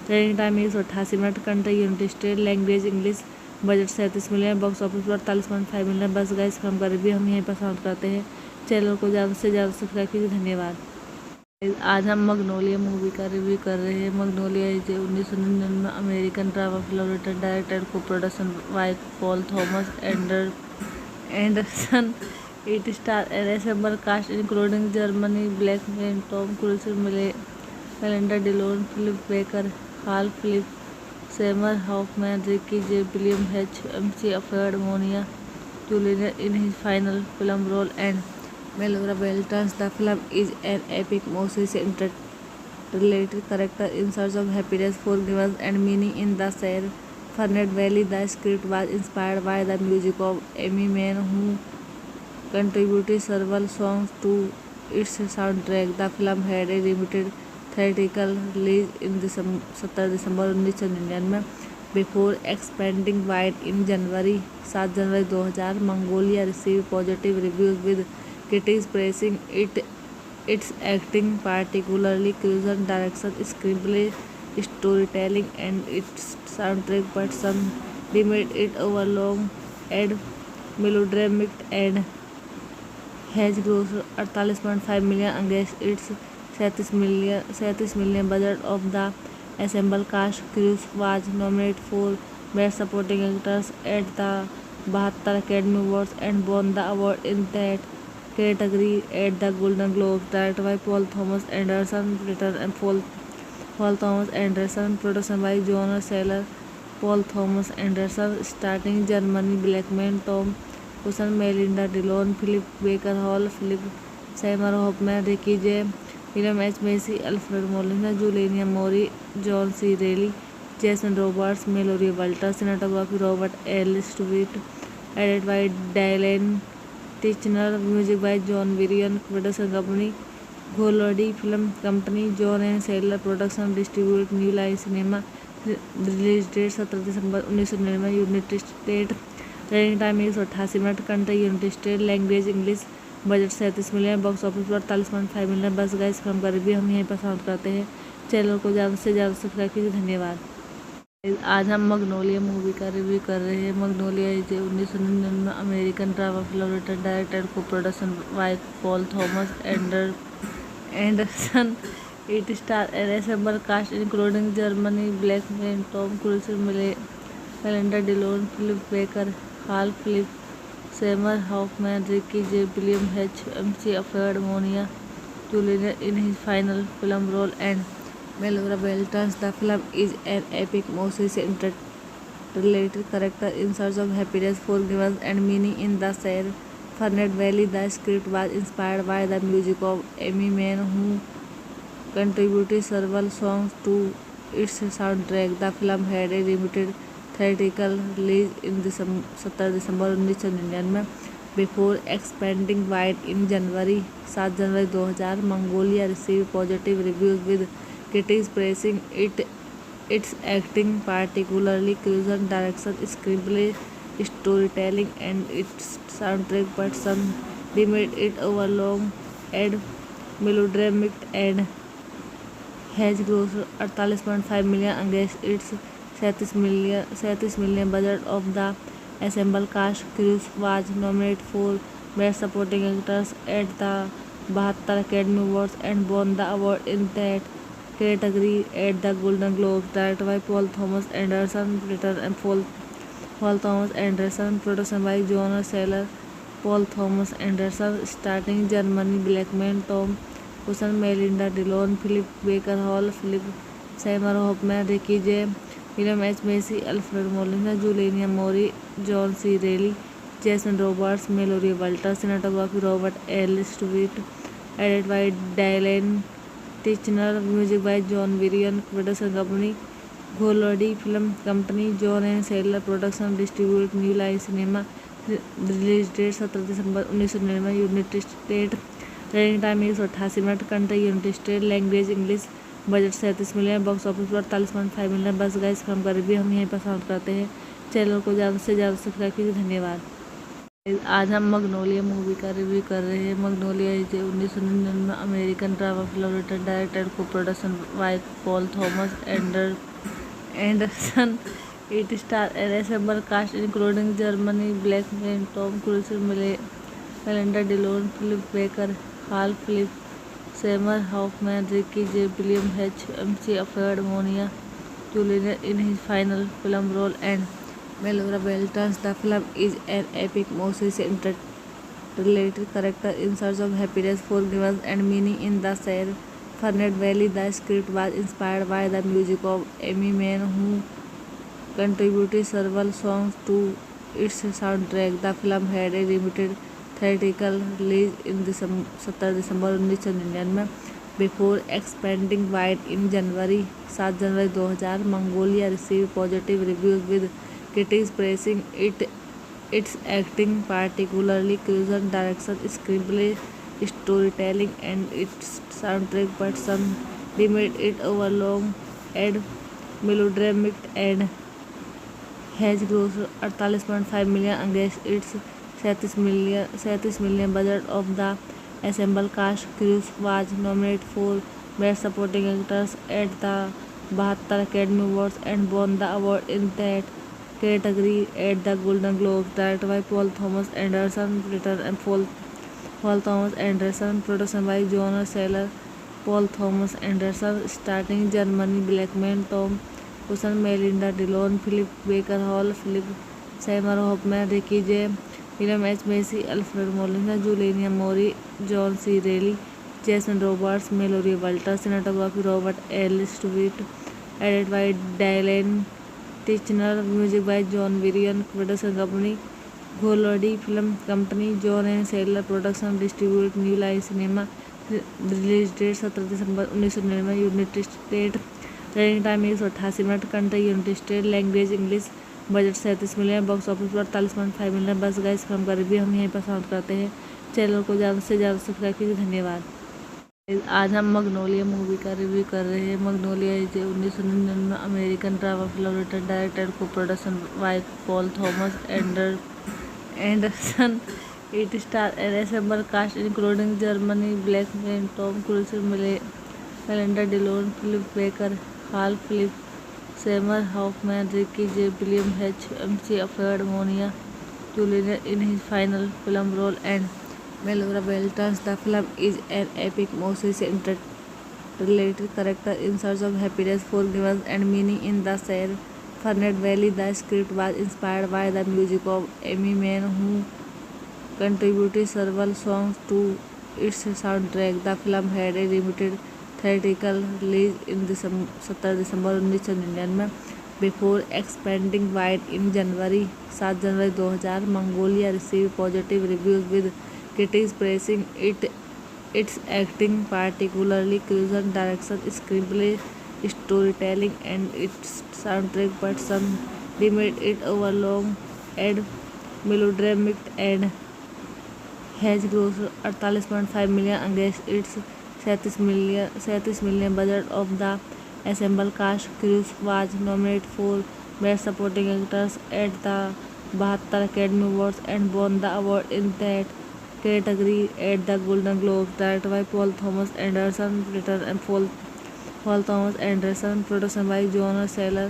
Speaker 3: running time 188 minute, country United State, language English, budget 37 million, box office पर 48.5 million. बस guys film का review हम यहीं पर समाप्त करते हैं। चैनल को ज़्यादा से ज़्यादा सब्सक्राइब कीजिए। धन्यवाद। आज हम मैग्नोलिया मूवी का रिव्यू कर रहे हैं। Magnolia is 1999 American drama film written directed co production by Paul Thomas Anderson. It star an ensemble cast including Germany Blackman, Tom Cruise, Melinda Dillon, Philip Baker, Hall Philip Seymour Hoffman, Ricky Jay William, H Macy. Alfred, मोनिया Julian in his final film role, and Melora Beltrán. The film is an epic, mostly interrelated character in search of happiness, forgiveness, and meaning in the San Fernando Valley. The script was inspired by the music of Amy Mann, who contributed several songs to its soundtrack. The film had a limited theatrical release in 17 दिसंबर 1999 before expanding wide in January 7 January 2000. Mongolia received positive reviews with critics praising its acting, particularly Cruz's direction, screenplay, storytelling, and its soundtrack, but some deemed it overlong and melodramatic and has grossed 48.5 million against its 37 million budget of the ensemble cast. Cruz was nominated for Best Supporting Actress at the 72 Academy Awards and won the award in that category at the Golden Globes. Directed by Paul Thomas Anderson, written and Paul Thomas Anderson, production by John Seller, Paul Thomas Anderson, starting Germany Blackman, Tom Cruise, Melinda Dillon, Philip Baker Hall, Philip Seymour Hoffman, Ricky J. William H. Macy, Alfred Molina, Juliana Mori, John C. Reilly, Jason Roberts, Melora Beltrán, cinematography Robert L. Stewart, edited by Dylan Tichenor, music by John Williams, production company Golodi Film Company, John and Sailor Production, distribute New Line Cinema, release date 17 दिसंबर 1999, United State, running time 188 minute, country United State, language English, budget 37 million, box office पर 48.5 million. बस guys film का review हम यहीं पर समाप्त करते हैं। चैनल को ज़्यादा से ज़्यादा सब्सक्राइब कीजिए। धन्यवाद। आज हम मैग्नोलिया मूवी का रिव्यू कर रहे हैं। Magnolia is 1999 American drama film written directed co production by Paul Thomas Anderson. It star an ensemble cast including Germany Blackman, Tom Cruise, Melinda Dillon, Philip Baker, Hall Philip Seymour Hoffman, Ricky Jay William, H Macy. Alfred, मोनिया Julian in his final film role, and Melora Beltrán. The film is an epic, mostly interrelated character in search of happiness, forgiveness, and meaning in the San Fernando Valley. The script was inspired by the music of Amy Mann, who contributed several songs to its soundtrack. The film had a limited theatrical release in 17 दिसंबर 1999 before expanding wide in January 7 January 2000. Mongolia received positive reviews with critics praising its acting, particularly Cruz's direction, screenplay, storytelling, and its soundtrack, but some deemed it overlong and melodramatic and has grossed 48.5 million against its 37 million budget of the ensemble cast. Cruz was nominated for Best Supporting Actress at the 72 Academy Awards and won the award in that category at the Golden Globes. Directed by Paul Thomas Anderson, written and Paul Thomas Anderson, production by John Seller, Paul Thomas Anderson, starting Germany Blackman, Tom Cruise, Melinda Dillon, Philip Baker Hall, Philip Seymour Hoffman, Ricky J. William H. Macy, Alfred Molina, Juliana Mori, John C. Reilly, Jason Roberts, Melora Beltrán, cinematography Robert L. Stewart, edited by Dylan Tichenor, music by John Williams, production company Golodi Film Company, John and Sailor Production, distribute New Line Cinema, release date 17 दिसंबर 1999, United State, running time 188 minute, country United State, language English, budget 37 million, box office पर 48.5 million. बस guys film का review हम यहीं पर समाप्त करते हैं। चैनल को ज़्यादा से ज़्यादा सब्सक्राइब कीजिए। धन्यवाद। आज हम मैग्नोलिया मूवी का रिव्यू कर रहे हैं। Magnolia is 1999 American drama film written directed co production by Paul Thomas Anderson. It stars an ensemble cast including Germany Blackman, Tom Cruise, Melinda Dillon, Philip Baker, Hal Philip, Seymour Hoffman, Ricky J. William H. MC appeared Monia Julian in his final film role and Melora Beltons. The film is an epic, mostly interrelated character in search of happiness, forgiveness, and meaning in the Sierra Fernet Valley. The script was inspired by the music of Amy Mann, who contributed several songs to its soundtrack. The film had a limited theatrical release in 17 दिसंबर 1999 before expanding wide in January 7 January 2000. Mongolia received positive reviews with critics praising its acting, particularly Cruiser's direction, screenplay, storytelling, and its soundtrack, but some deemed it overlong and melodramatic and has grossed 48.5 million against its 37 million budget of the ensemble cast. Cruise was nominated for Best Supporting Actors at the 72 Academy Awards and won the award in that category at the Golden Globes. Directed by Paul Thomas Anderson, written and Paul Thomas Anderson, production by John Seller, Paul Thomas Anderson, starring Germany Blackman, Tom Cruise, Melinda Dillon, Philip Baker Hall, Philip Seymour Hoffman, Ricky J. William H. Macy, Alfred Molina, Juliana Mori, John C. Reilly, Jason Roberts, Mallory Walter, cinematography Robert L. Stewart, edited by Dylan Tichenor, music by John Williams, production company Golodi Film Company, John and Sailor Production, distribute New Line Cinema, release date 17 दिसंबर 1999, United State, running time 188 minute, country United State, language English, budget 37 million, box office पर 48.5 million. बस guys film का review हम यहीं पर समाप्त करते हैं. चैनल को ज़्यादा से ज़्यादा सब्सक्राइब कीजिए. धन्यवाद. आज हम मैग्नोलिया मूवी का रिव्यू कर रहे हैं. Magnolia is 1999 American drama film written directed co production by Paul Thomas Anderson. It star an ensemble cast including Germany Blackman, Tom Cruise, Melinda Dillon, Philip Baker, Hall Philip, Seymour Hoffman, Ricky J. William H. MC appeared Monia Julian in his final film role and Melora Beltons. The film is an epic, mostly interrelated character in search of happiness, forgiveness, and meaning in the Sierra Fernet Valley. The script was inspired by the music of Amy Mann, who contributed several songs to its soundtrack. The film had a limited theatrical release in 17 दिसंबर 1999 before expanding wide in January 7 January 2000. Mongolia received positive reviews with critics praising its acting, particularly Cruiser's direction, screenplay, storytelling, and its soundtrack, but some deemed it overlong and melodramatic and has grossed 48.5 million against its 37 million budget of the ensemble cast. Cruise was nominated for Best Supporting Actors at the 72 Academy Awards and won the award in that category at the Golden Globes. Directed by Paul Thomas Anderson, written and Paul Thomas Anderson, production by John Seller,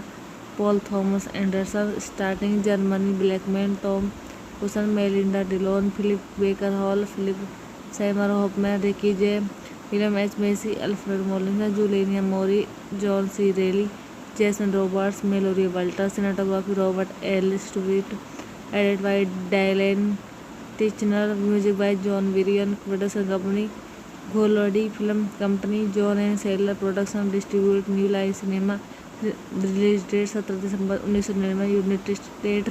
Speaker 3: Paul Thomas Anderson, starring Germany Blackman, Tom Cruise, Melinda Dillon, Philip Baker Hall, Philip Seymour Hoffman, Ricky J. William H. Macy, Alfred Molina, Juliana Mori, John C. Reilly, Jason Roberts, Mallory Walter, cinematography Robert L. Stewart, edited by Dylan Tichenor, music by John Williams, production company Golodi Film Company, John and Sailor Production, distribute New Line Cinema, release date 17 दिसंबर 1999, United State,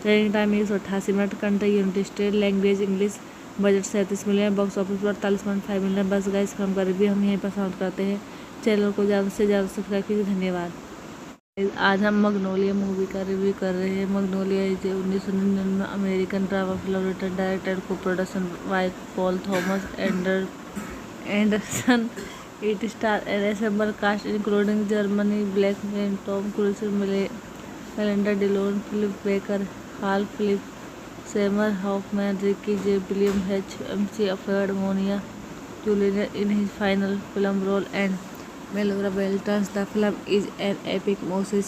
Speaker 3: running time 188 minute, country United State, language English, budget 37 million, box office पर 48.5 million. बस guys film का review हम यहीं पर समाप्त करते हैं. चैनल को ज़्यादा से ज़्यादा सब्सक्राइब कीजिए. धन्यवाद. आज हम मैग्नोलिया मूवी का रिव्यू कर रहे हैं. Magnolia is 1999 American drama film written directed co production by Paul Thomas Anderson. It star an ensemble cast including Germany Blackman, Tom Cruise, Melinda Dillon, Philip Baker, Hall Philip, Seymour Hoffman, Ricky J. William H. MC appeared Monia Julian in his final film role and Melora Beltons. The film is an epic, mostly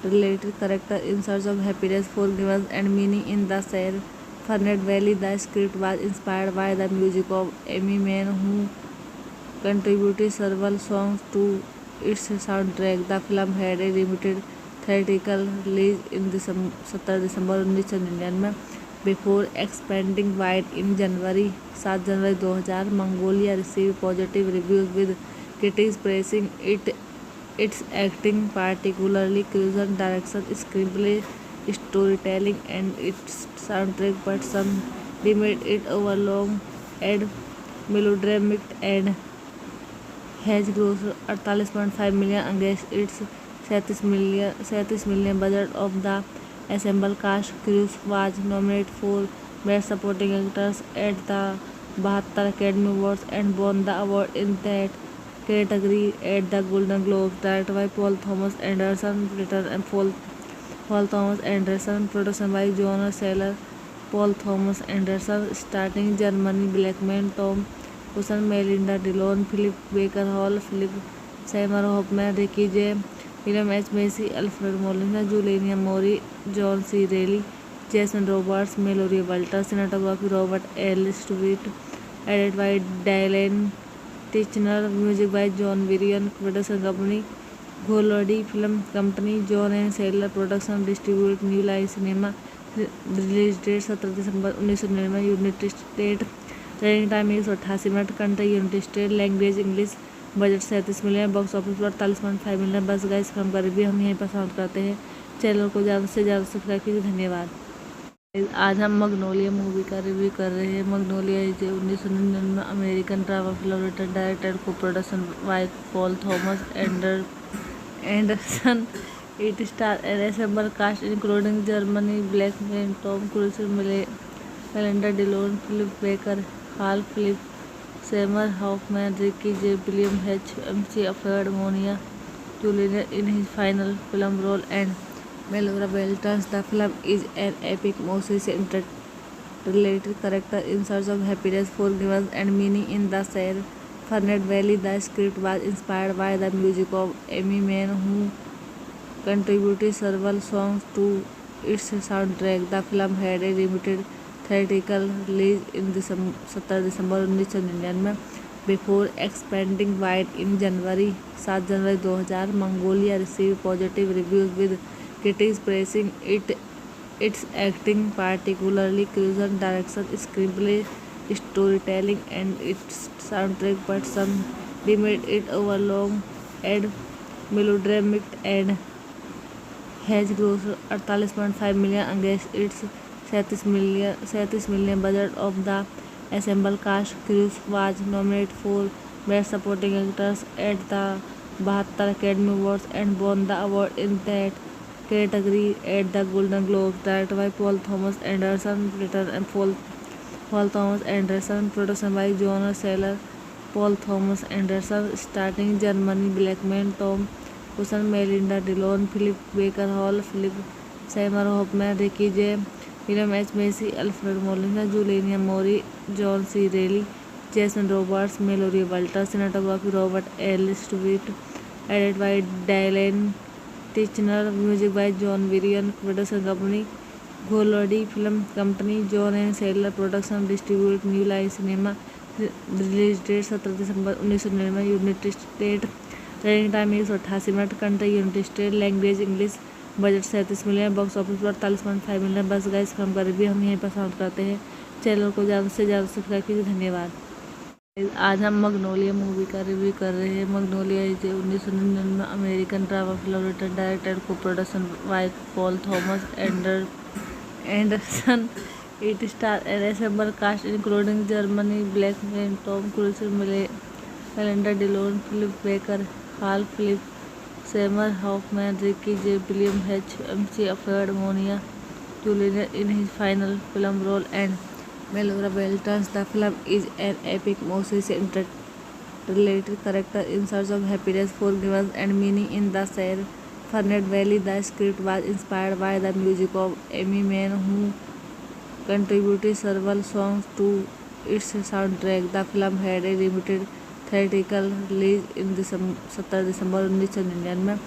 Speaker 3: related character in search of happiness, forgiveness, and meaning in the Sierra Fernet Valley. The script was inspired by the music of Amy Mann, who contributed several songs to its soundtrack. The film had a limited theatrical release in 17 दिसंबर 1999 before expanding wide in January 7 January 2000. Mongolia received positive reviews, with critics praising its acting, particularly Cruiser's direction, screenplay, storytelling, and its soundtrack, but some deemed it overlong and melodramatic and has grossed 48.5 million against its 37 million budget of the ensemble cast. Cruise was nominated for Best Supporting Actors at the 72 Academy Awards and won the award in that category at the Golden Globes. Directed by Paul Thomas Anderson, written and Paul Thomas Anderson, production by John Seller, Paul Thomas Anderson, starting Germany Blackman, Tom Wilson, Melinda Dillon, Philip Baker Hall, Philip Seymour Hoffman, Ricky J. William H. Macy, Alfred Molina, Juliana Mori, John C. Reilly, Jason Roberts, Mallory Walters. Cinematography Robert L. Stewart, edited by Dylan Tichenor, music by John Varian. Production company Golodi Film Company, John and Sailor Production, distribute New Line Cinema. Release date 17 दिसंबर 1999, United State. Running time 188 minute. Country United State. Language English. Budget 37 million. Box office पर 48.5 million. बस guys film का review हम यहीं पर समाप्त करते हैं. चैनल को ज़्यादा से ज़्यादा सब्सक्राइब कीजिए. धन्यवाद. आज हम मैग्नोलिया मूवी का रिव्यू कर रहे हैं. Magnolia is 1999 American drama film, written directed co production by Paul Thomas Anderson. It stars an ensemble cast including Jeremy Blackman, Tom Cruise, Melinda Dillon, Philip Baker Hall, Philip Seymour Hoffman, Ricky J. William H. MC, Alfred Molina Jr. in his final film role, and Mallory Walters. The film is an epic, emotionally related character in search of happiness, forgiveness, and meaning in the Sierra Fernet Valley. The script was inspired by the music of Amy Mann, who contributed several songs to its soundtrack. The film had a limited theatrical release in 17 दिसंबर 1999 before expanding wide in January 7 January 2000. Mongolia received positive reviews, with critics praising its acting, particularly Cruiser's direction, screenplay, storytelling, and its soundtrack, but some deemed it overlong and melodramatic and has grossed 48.5 million against its 37 million budget of the ensemble cast. Cruise was nominated for Best Supporting Actors at the 72 Academy Awards and won the award in that category at the Golden Globes. Directed by Paul Thomas Anderson, written and Paul Thomas Anderson, production by John Seller, Paul Thomas Anderson, starting Germany Blackman, Tom Wilson, Melinda Dillon, Philip Baker Hall, Philip Seymour Hoffman, Ricky J. William H. Macy, Alfred Molina, Juliana Mori, John C. Reilly, Jason Roberts, Mallory Walters. Cinematography Robert L. Stewart, edited by Dylan Tichenor, music by John Varian. Production company Golodi Film Company, John and Sailor Production, distribute New Line Cinema. Release date 17 दिसंबर 1999, United State. Running time 188 minute. Country United State. Language English. Budget 37 million. Box office पर 48.5 million. बस guys film का review हम यहीं पर समाप्त करते हैं. चैनल को ज़्यादा से ज़्यादा सब्सक्राइब कीजिए. धन्यवाद. आज हम मैग्नोलिया मूवी का रिव्यू कर रहे हैं. Magnolia is 1999 American drama film, written directed co production by Paul Thomas Anderson. It stars an ensemble cast including Jeremy Blackman, Tom Cruise, Melinda Dillon, Philip Baker Hall, Philip Seymour Hoffman, Ricky J. William H. MC, Alfred Molina Jr. in his final film role, and Mallory Walters. The film is an epic, emotionally related character in search of happiness, forgiveness, and meaning in the Sierra Fernet Valley. The script was inspired by the music of Amy Mann, who contributed several songs to its soundtrack. The film had a limited theatrical release in 17 दिसंबर 1999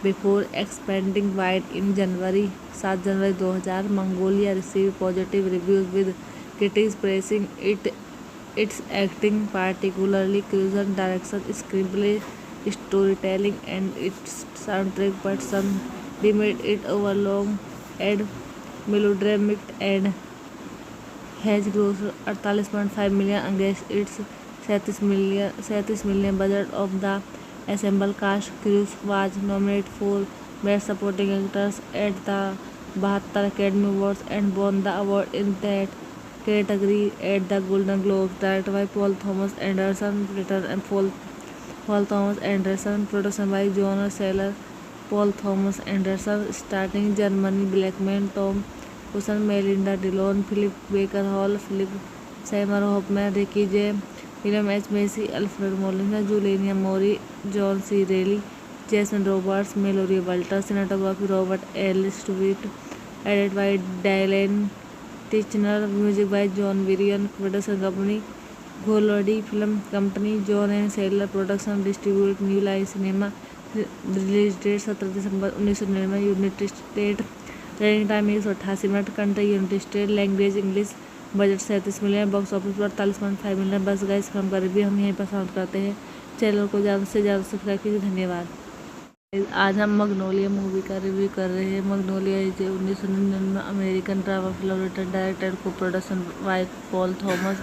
Speaker 3: before expanding wide in January. 7 January 2000 Mongolia received positive reviews with critics praising its acting, particularly cuisine, direction, screenplay, storytelling, and its soundtrack, but some deemed it overlong and melodramatic and has grossed 48.5 million against its 37 million budget of the ensemble cast. Cruise was nominated for Best Supporting Actors at the 72 Academy Awards and won the award in that category at the Golden Globes. Directed by Paul Thomas Anderson, written and Paul Thomas Anderson, production by John Saylor, Paul Thomas Anderson, starting Germany Blackman, Tom Cruise, Melinda Dillon, Philip Baker Hall, Philip Seymour Hoffman, Ricky J. William H. Macy, Alfred Molina, Juliana Mori, John C. Reilly, Jason Roberts, Mallory Walters, cinematography Robert L. Stewart, edited by Dylan Tichenor, music by John Varian, production company Golodi Film Company, John and Saylor, production distribute New Line Cinema, release date 17 दिसंबर 1999, United State, running time 188 minute, country United State, language English, budget 37 million, box office पर 48.5 million. बस guys film का review हम यहीं पर समाप्त करते हैं। चैनल को ज़्यादा से ज़्यादा सब्सक्राइब कीजिए। धन्यवाद। आज हम मैग्नोलिया मूवी का रिव्यू कर रहे हैं। Magnolia is 1999 American drama film written directed co production by Paul Thomas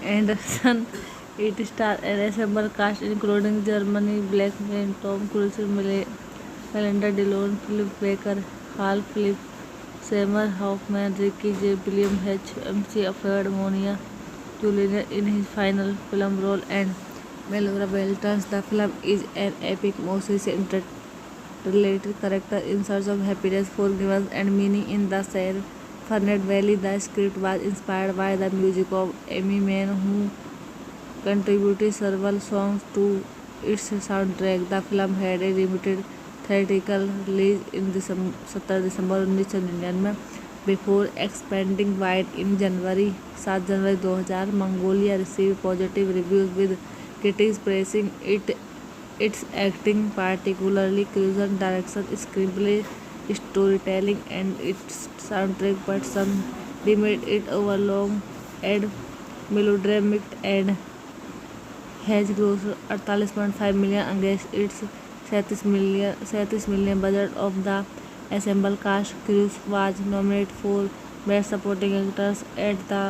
Speaker 3: Anderson. It star an ensemble cast including Germany Blackman, Tom Cruise, Melinda Dillon, Philip Baker Hall, Philip Seymour Hoffman, Ricky Jay. William H. Macy, Alfred मोनिया Julian in his final film role, and Melora Beltans. The film is an epic, mostly interrelated character in search of happiness, forgiveness, and meaning in the San Fernando Valley. The script was inspired by the music of Amy Mann, who contributed several songs to its soundtrack. The film had a limited theatrical release in 17 दिसंबर 1999 before expanding wide in January. 7 January 2000 Mongolia received positive reviews with critics praising its acting, particularly cuisine, direction, screenplay, storytelling, and its soundtrack, but some deemed it overlong and melodramatic and has grossed 48.5 million against its 37 million budget of the ensemble cast. Cruise was nominated for Best Supporting Actors at the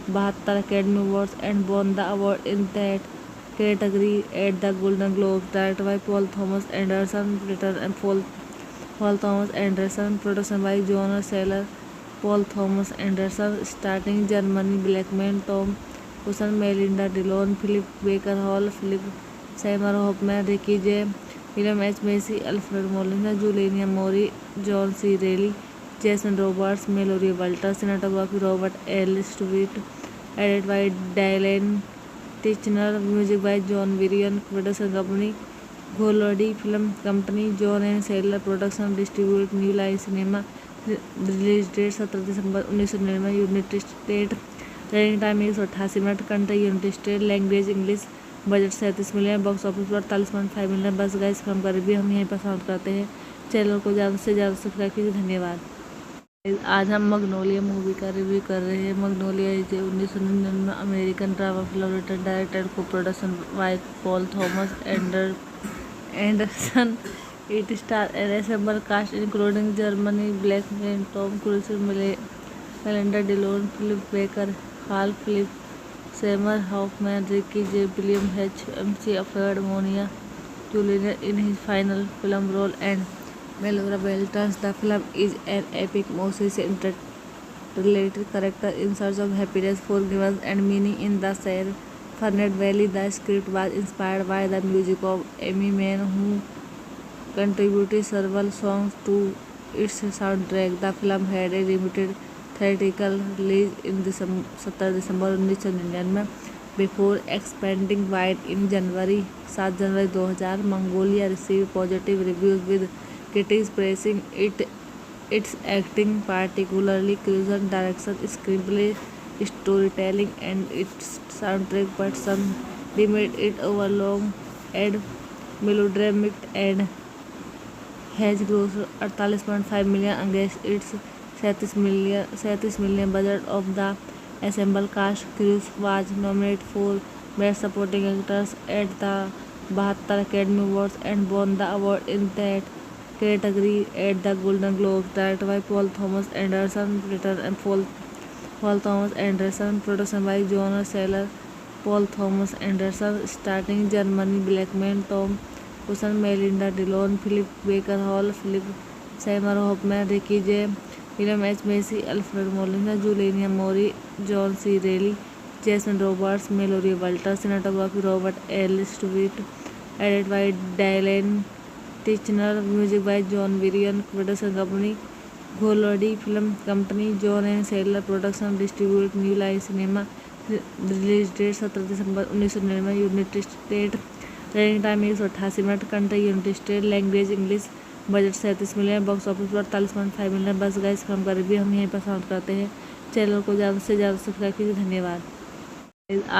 Speaker 3: 72 Academy Awards and won the award in that category at the Golden Globes. Directed by Paul Thomas Anderson, written and Paul Thomas Anderson, production by John Saylor, Paul Thomas Anderson, starting Germany Blackman, Tom Cruise, Melinda Dillon, Philip Baker Hall, Philip Seymour Hoffman, Ricky J. William H. Macy, Alfred Molina, Juliana Mori, John C. Reilly, Jason Roberts, Mallory Walters, cinematography Robert L. Stewart, edited by Dylan Tichenor, music by John Varian, production company Golodi Film Company, John and Saylor, production distribute New Line Cinema, release date 17 दिसंबर 1999, United State, running time 188 minute, country United State, language English, budget 37 million, box office पर 48.5 million. बस guys film का review हम यहीं पर समाप्त करते हैं। चैनल को ज़्यादा से ज़्यादा सब्सक्राइब कीजिए। धन्यवाद। आज हम मैग्नोलिया मूवी का रिव्यू कर रहे हैं। Magnolia is 1999 American drama film written directed co production by Paul Thomas Anderson. It star an ensemble cast including Germany Blackman, Tom Cruise, Melinda Dillon, Philip Baker Hall, Philip Seymour Hoffman, Ricky Jay. William H. Macy, Alfred मोनिया Julian in his final film role, and Melora Beltans. The film is an epic, mostly interrelated character in search of happiness, forgiveness, and meaning in the San Fernando Valley. The script was inspired by the music of Amy Mann, who contributed several songs to its soundtrack. The film had a limited theatrical release in 17 दिसंबर 1999 before expanding wide in January. 7 January 2000 Mongolia received positive reviews with critics praising its acting, particularly cuisine, direction, screenplay, storytelling, and its soundtrack, but some deemed it overlong and melodramatic and has grossed 48.5 million against its 37 million budget of the ensemble cast. Cruise was nominated for Best Supporting Actors at the 72 Academy Awards and won the award in that category at the Golden Globes. Directed by Paul Thomas Anderson, written and Paul Thomas Anderson, production by John Seller, Paul Thomas Anderson, starting Germany Blackman, Tom Wilson, Melinda Dillon, Philip Baker Hall, Philip Seymour Hoffman, Ricky J. William H. Macy, Alfred Molina, Juliana Mori, John C. Reilly, Jason Roberts, Mallory Walters, cinematography Robert L. Stewart, edited by Dylan Tichenor, music by John Varian, production company Golodi Film Company, John and Sailor Production, distribute New Line Cinema, release date 17 दिसंबर 1999, United State, running time 188 minute, country United State, language English, budget 37 million, box office पर 48.5 million. बस guys film का review हम यहीं पर समाप्त करते हैं। चैनल को ज़्यादा से ज़्यादा सब्सक्राइब कीजिए। धन्यवाद।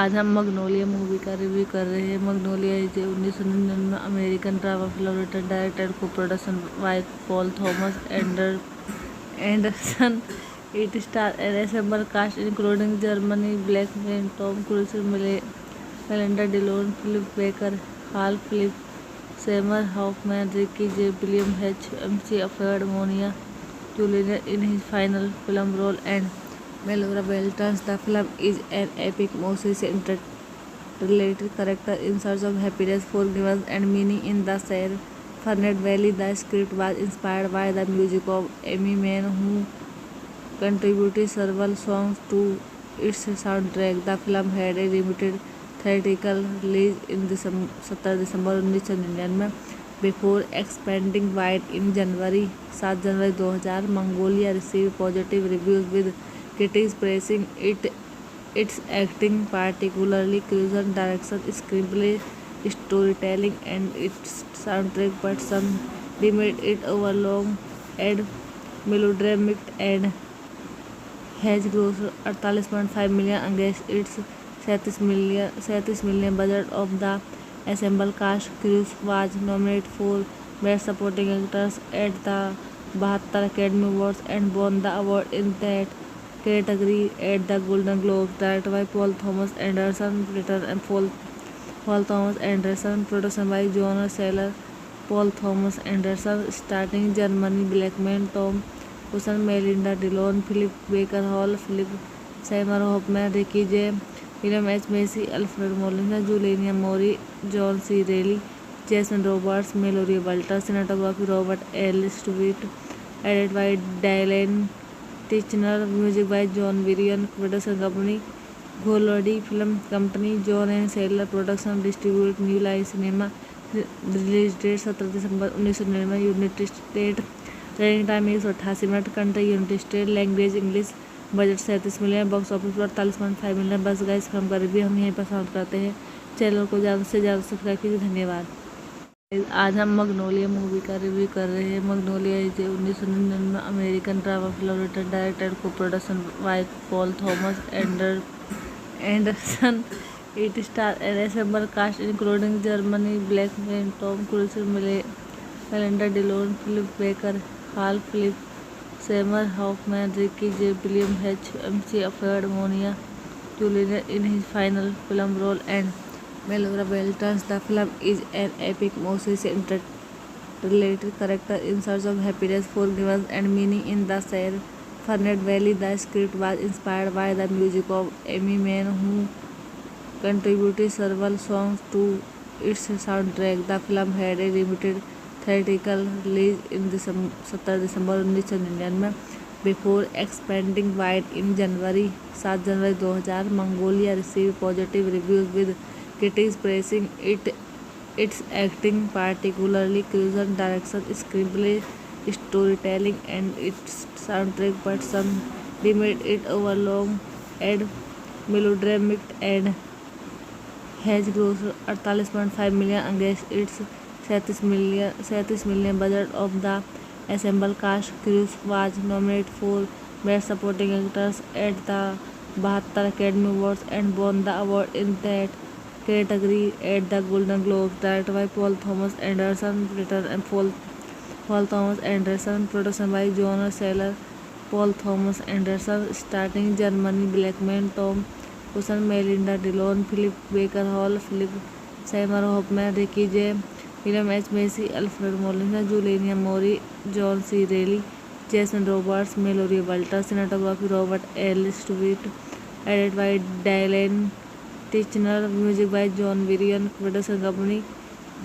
Speaker 3: आज हम मैग्नोलिया मूवी का रिव्यू कर रहे हैं। Magnolia is 1999 American drama film written directed co production by Paul Thomas Anderson. It stars an ensemble cast including Germany Blackman, Tom Cruise, Melinda Dillon, Philip Baker Hall, Philip Seymour Hoffman, Ricky J. William H. MC, Alfred Molina Jr. in his final film role, and Mallory Walters. The film is an epic message interrelated character in search of happiness, forgiveness, and meaning in the San Fernando Valley. The script was inspired by the music of Amy Mann, who contributed several songs to its soundtrack. The film had a limited theatrical release in 17 दिसंबर 1999 before expanding wide in January 7 January 2000. Mongolia received positive reviews with critics praising its acting, particularly Cruise's direction, screenplay, storytelling, and its soundtrack, but some deemed it overlong and melodramatic and has grossed 48.5 million against its 37 million budget of the ensemble cast. Cruise was nominated for Best Supporting Actors at the 72 Academy Awards and won the award in that category at the Golden Globes. Directed by Paul Thomas Anderson, written and Paul Thomas Anderson, production by John Seller, Paul Thomas Anderson, starting Germany Blackman, Tom Wilson, Melinda Dillon, Philip Baker Hall, Philip Seymour Hoffman, Ricky J. William H. Macy, Alfred Molina, Juliana Mori, John C. Reilly, Jason Roberts, Mallory Walters, cinematography Robert L. Stewart, edited by Dylan Tichenor, music by John Varian, production company Golodi Film Company, John and Sailor Production, distribute New Line Cinema, release date 17 दिसंबर 1999, United State, running time 188 minute, country United State, language English, budget 37 million, box office पर 48.5 million. बस guys film का review हम यहीं पर समाप्त करते हैं। चैनल को ज़्यादा से ज़्यादा सब्सक्राइब कीजिए। धन्यवाद। आज हम मैग्नोलिया मूवी का रिव्यू कर रहे हैं। Magnolia is 1999 American drama film written directed co production by Paul Thomas Anderson. It stars an ensemble cast including Germany Blackman, Tom Cruise, Melinda Dillon, Philip Baker Hall, Philip Seymour Hoffman, Ricky J. William H. MC, Alfred Molina Jr. in his final film role, and Mallory Walters. The film is an epic message interrelated character in search of happiness, forgiveness, and meaning in the San Fernando Valley. The script was inspired by the music of Amy Mann, who contributed several songs to its soundtrack. The film had a limited theatrical release in 17 दिसंबर 1999 before expanding wide in January 7 January 2000. Mongolia received positive reviews with critics praising its acting, particularly Cruise's direction, screenplay, storytelling, and its soundtrack, but some deemed it overlong and melodramatic and has grossed 48.5 million against its 37 million budget of the ensemble cast. Cruise was nominated for Best Supporting Actors at the 72 Academy Awards and won the award in that category at the Golden Globes. Directed by Paul Thomas Anderson, written and Paul Thomas Anderson, production by John Seller, Paul Thomas Anderson, starting Germany, Blackman, Tom Cruise, Melinda Dillon, Philip Baker Hall, Philip Seymour Hoffman, Ricky J. William H. Macy, Alfred Molina, Juliana Mori, John C. Reilly, Jason Roberts, Mallory Walters, cinematography Robert L. Stewart, edited by Dylan Tichenor, music by John Varian, production company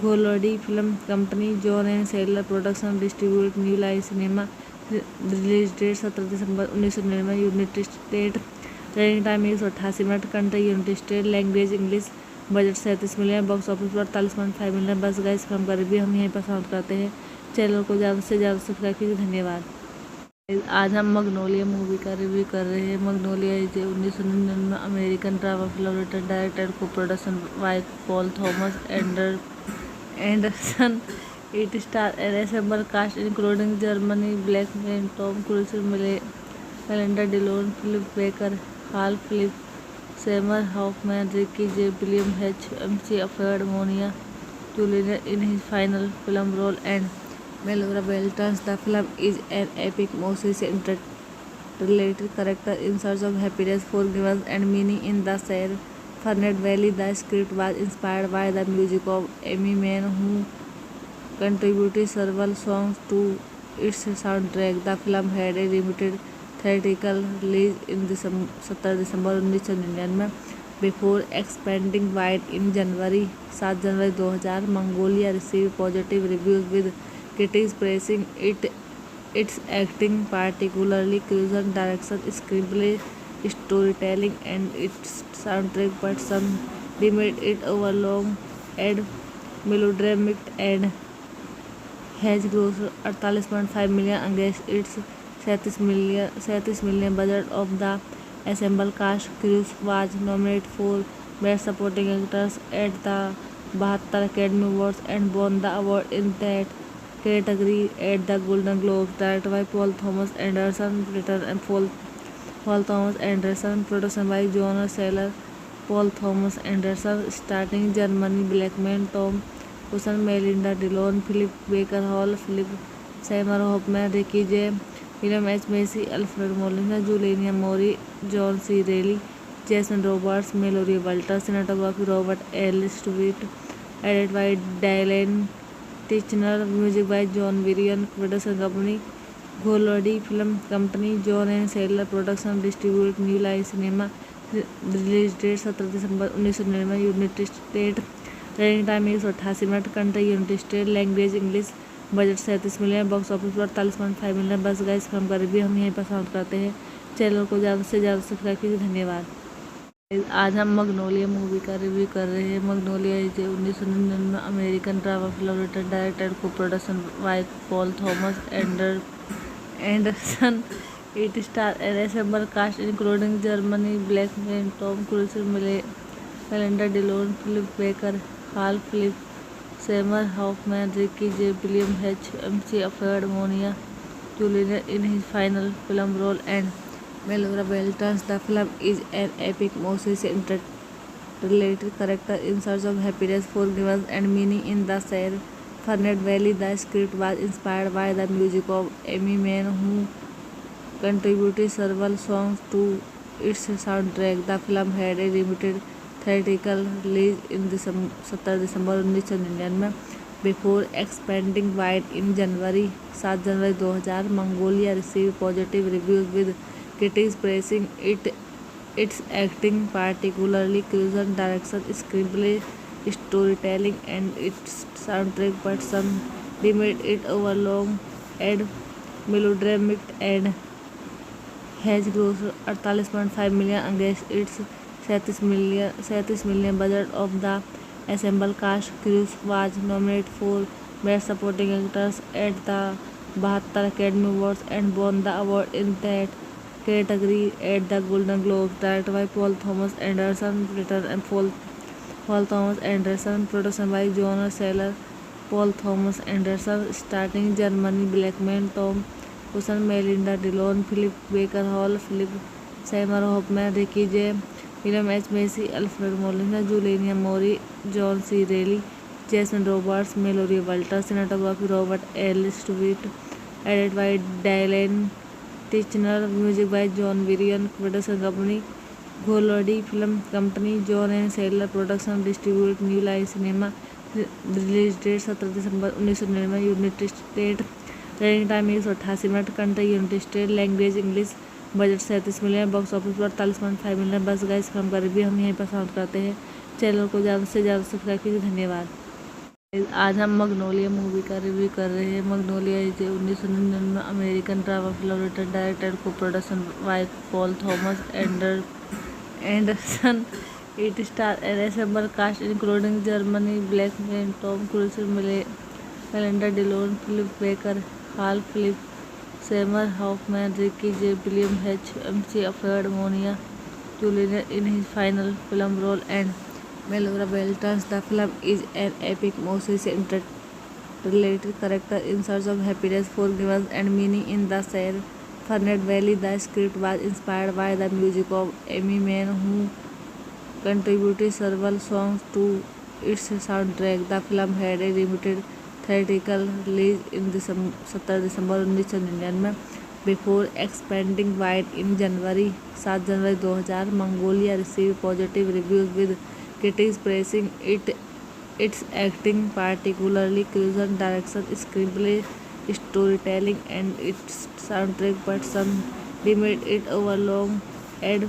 Speaker 3: Golodi Film Company, John and Sailor Production, distribute New Line Cinema, release date 17 दिसंबर 1999, United State, running time 188 minute, country United State, language English, budget 37 million, box office पर 48.5 million. बस guys film का review हम यहीं पर समाप्त करते हैं। चैनल को ज़्यादा से ज़्यादा सब्सक्राइब कीजिए। धन्यवाद। आज हम मैग्नोलिया मूवी का रिव्यू कर रहे हैं। Magnolia is 1999 American drama film written directed co production by Paul Thomas Anderson. It star an ensemble cast including Germany Blackman, Tom Cruise, Melinda Dillon, Philip Baker Hall, Philip Seymour Hoffman, Ricky Jay, William H. Macy, Alfred मोनिया Julian in his final film role, and Melora Beltrán. The film is an epic message interrelated character in search of happiness, forgiveness, and meaning in the Sierra Fernet Valley. The script was inspired by the music of Amy Mann, who contributed several songs to its soundtrack. The film had a limited theatrical release in 17 दिसंबर 1999 before expanding wide in January 7 January 2000. Mongolia received positive reviews with critics praising its acting, particularly Cruiser's direction, screenplay, storytelling, and its soundtrack, but some deemed it overlong and melodramatic and has grossed 48.5 million against its 37 million budget of the ensemble cast. Cruise was nominated for Best Supporting Actress at the 72 Academy Awards and won the award in that category at the Golden Globes. Directed by Paul Thomas Anderson, written and Paul Thomas Anderson, production by John Seller, Paul Thomas Anderson, starting Germany Blackman, Tom Cruise, Melinda Dillon, Philip Baker Hall, Philip Seymour Hoffman, Ricky J. William H. Macy, Alfred Molina, Juliana Mori, John C. Reilly, Jason Roberts, Mallory Walters, cinematography Robert L. Stewart, edited by Dylan Tichenor, music by John Varian, production company Golodi Film Company, John and Sailor Production, distribute New Line Cinema, release date 17 दिसंबर 1999, United State, running time 188 minute, country United State, language English, budget 37 million, box office पर 48.5 million. बस guys film का review हम यहीं पर समाप्त करते हैं। चैनल को ज़्यादा से ज़्यादा सब्सक्राइब कीजिए। धन्यवाद। आज हम मैग्नोलिया मूवी का रिव्यू कर रहे हैं। Magnolia is 1999 American drama film written directed co production by Paul Thomas Anderson. It star an ensemble cast including Germany Blackman, Tom Cruise, Melinda Dillon, Philip Baker Hall, Philip Seymour Hoffman, Ricky Jay, William H. Macy, Alfred मोनिया Julian in his final film role, and Melora Beltrán. The film is an epic message interrelated character in search of happiness, forgiveness, and meaning in the Sierra Fernet Valley. The script was inspired by the music of Amy Mann, who contributed several songs to its soundtrack. The film had a limited theatrical release in 17 दिसंबर 1999 before expanding wide in January 7 January 2000. Mongolia received positive reviews with critics praising its acting, particularly Cruiser's direction, screenplay, storytelling, and its soundtrack, but some deemed it overlong and melodramatic and has grossed 48.5 million against its 37 million budget of the ensemble cast. Cruise was nominated for Best Supporting Actress at the 72 Academy Awards and won the award in that category at the Golden Globes. Directed by Paul Thomas Anderson, written and Paul Thomas Anderson, production by John Seller, Paul Thomas Anderson, starting Germany Blackman, Tom Cruise, Melinda Dillon, Philip Baker Hall, Philip Seymour Hoffman, Ricky J. William H. Macy, Alfred Molina, Juliana Mori, John C. Reilly, Jason Robards, Mallory Walter, cinematography Robert L. Stewart, edited by Dylan Tichenor, music by John Varian, production company Golodi Film Company, John and Sailor Production, distribute New Line Cinema, release date 17 दिसंबर 1999, United State, running time 188 minute, country United State, language English, budget 37 million, box office पर 48.5 million. बस guys film का review हम यहीं पर समाप्त करते हैं। चैनल को ज़्यादा से ज़्यादा सब्सक्राइब कीजिए। धन्यवाद। आज हम मैग्नोलिया मूवी का रिव्यू कर रहे हैं। Magnolia is 1999 American drama film written directed co production by Paul Thomas Anderson. It star an ensemble cast including Germany Blackman, Tom Cruise, Melinda Dillon, Philip Baker, Hall Philip Seymour, Hoffman, Ricky Jay, William H Macy Alfred, मोनिया Julian in his final film role, and Melora Beltrans. The film is an epic, mostly interrelated character in search of happiness, forgiveness, and meaning in the San Fernando Valley. The script was inspired by the music of Amy Mann, who contributed several songs to its soundtrack. The film had a limited theatrical release in 17 दिसंबर 1999 before expanding wide in January 7 January 2000. Mongolia received positive reviews with critics praising its acting, particularly Cruz's direction, screenplay, storytelling, and its soundtrack, but some deemed it overlong and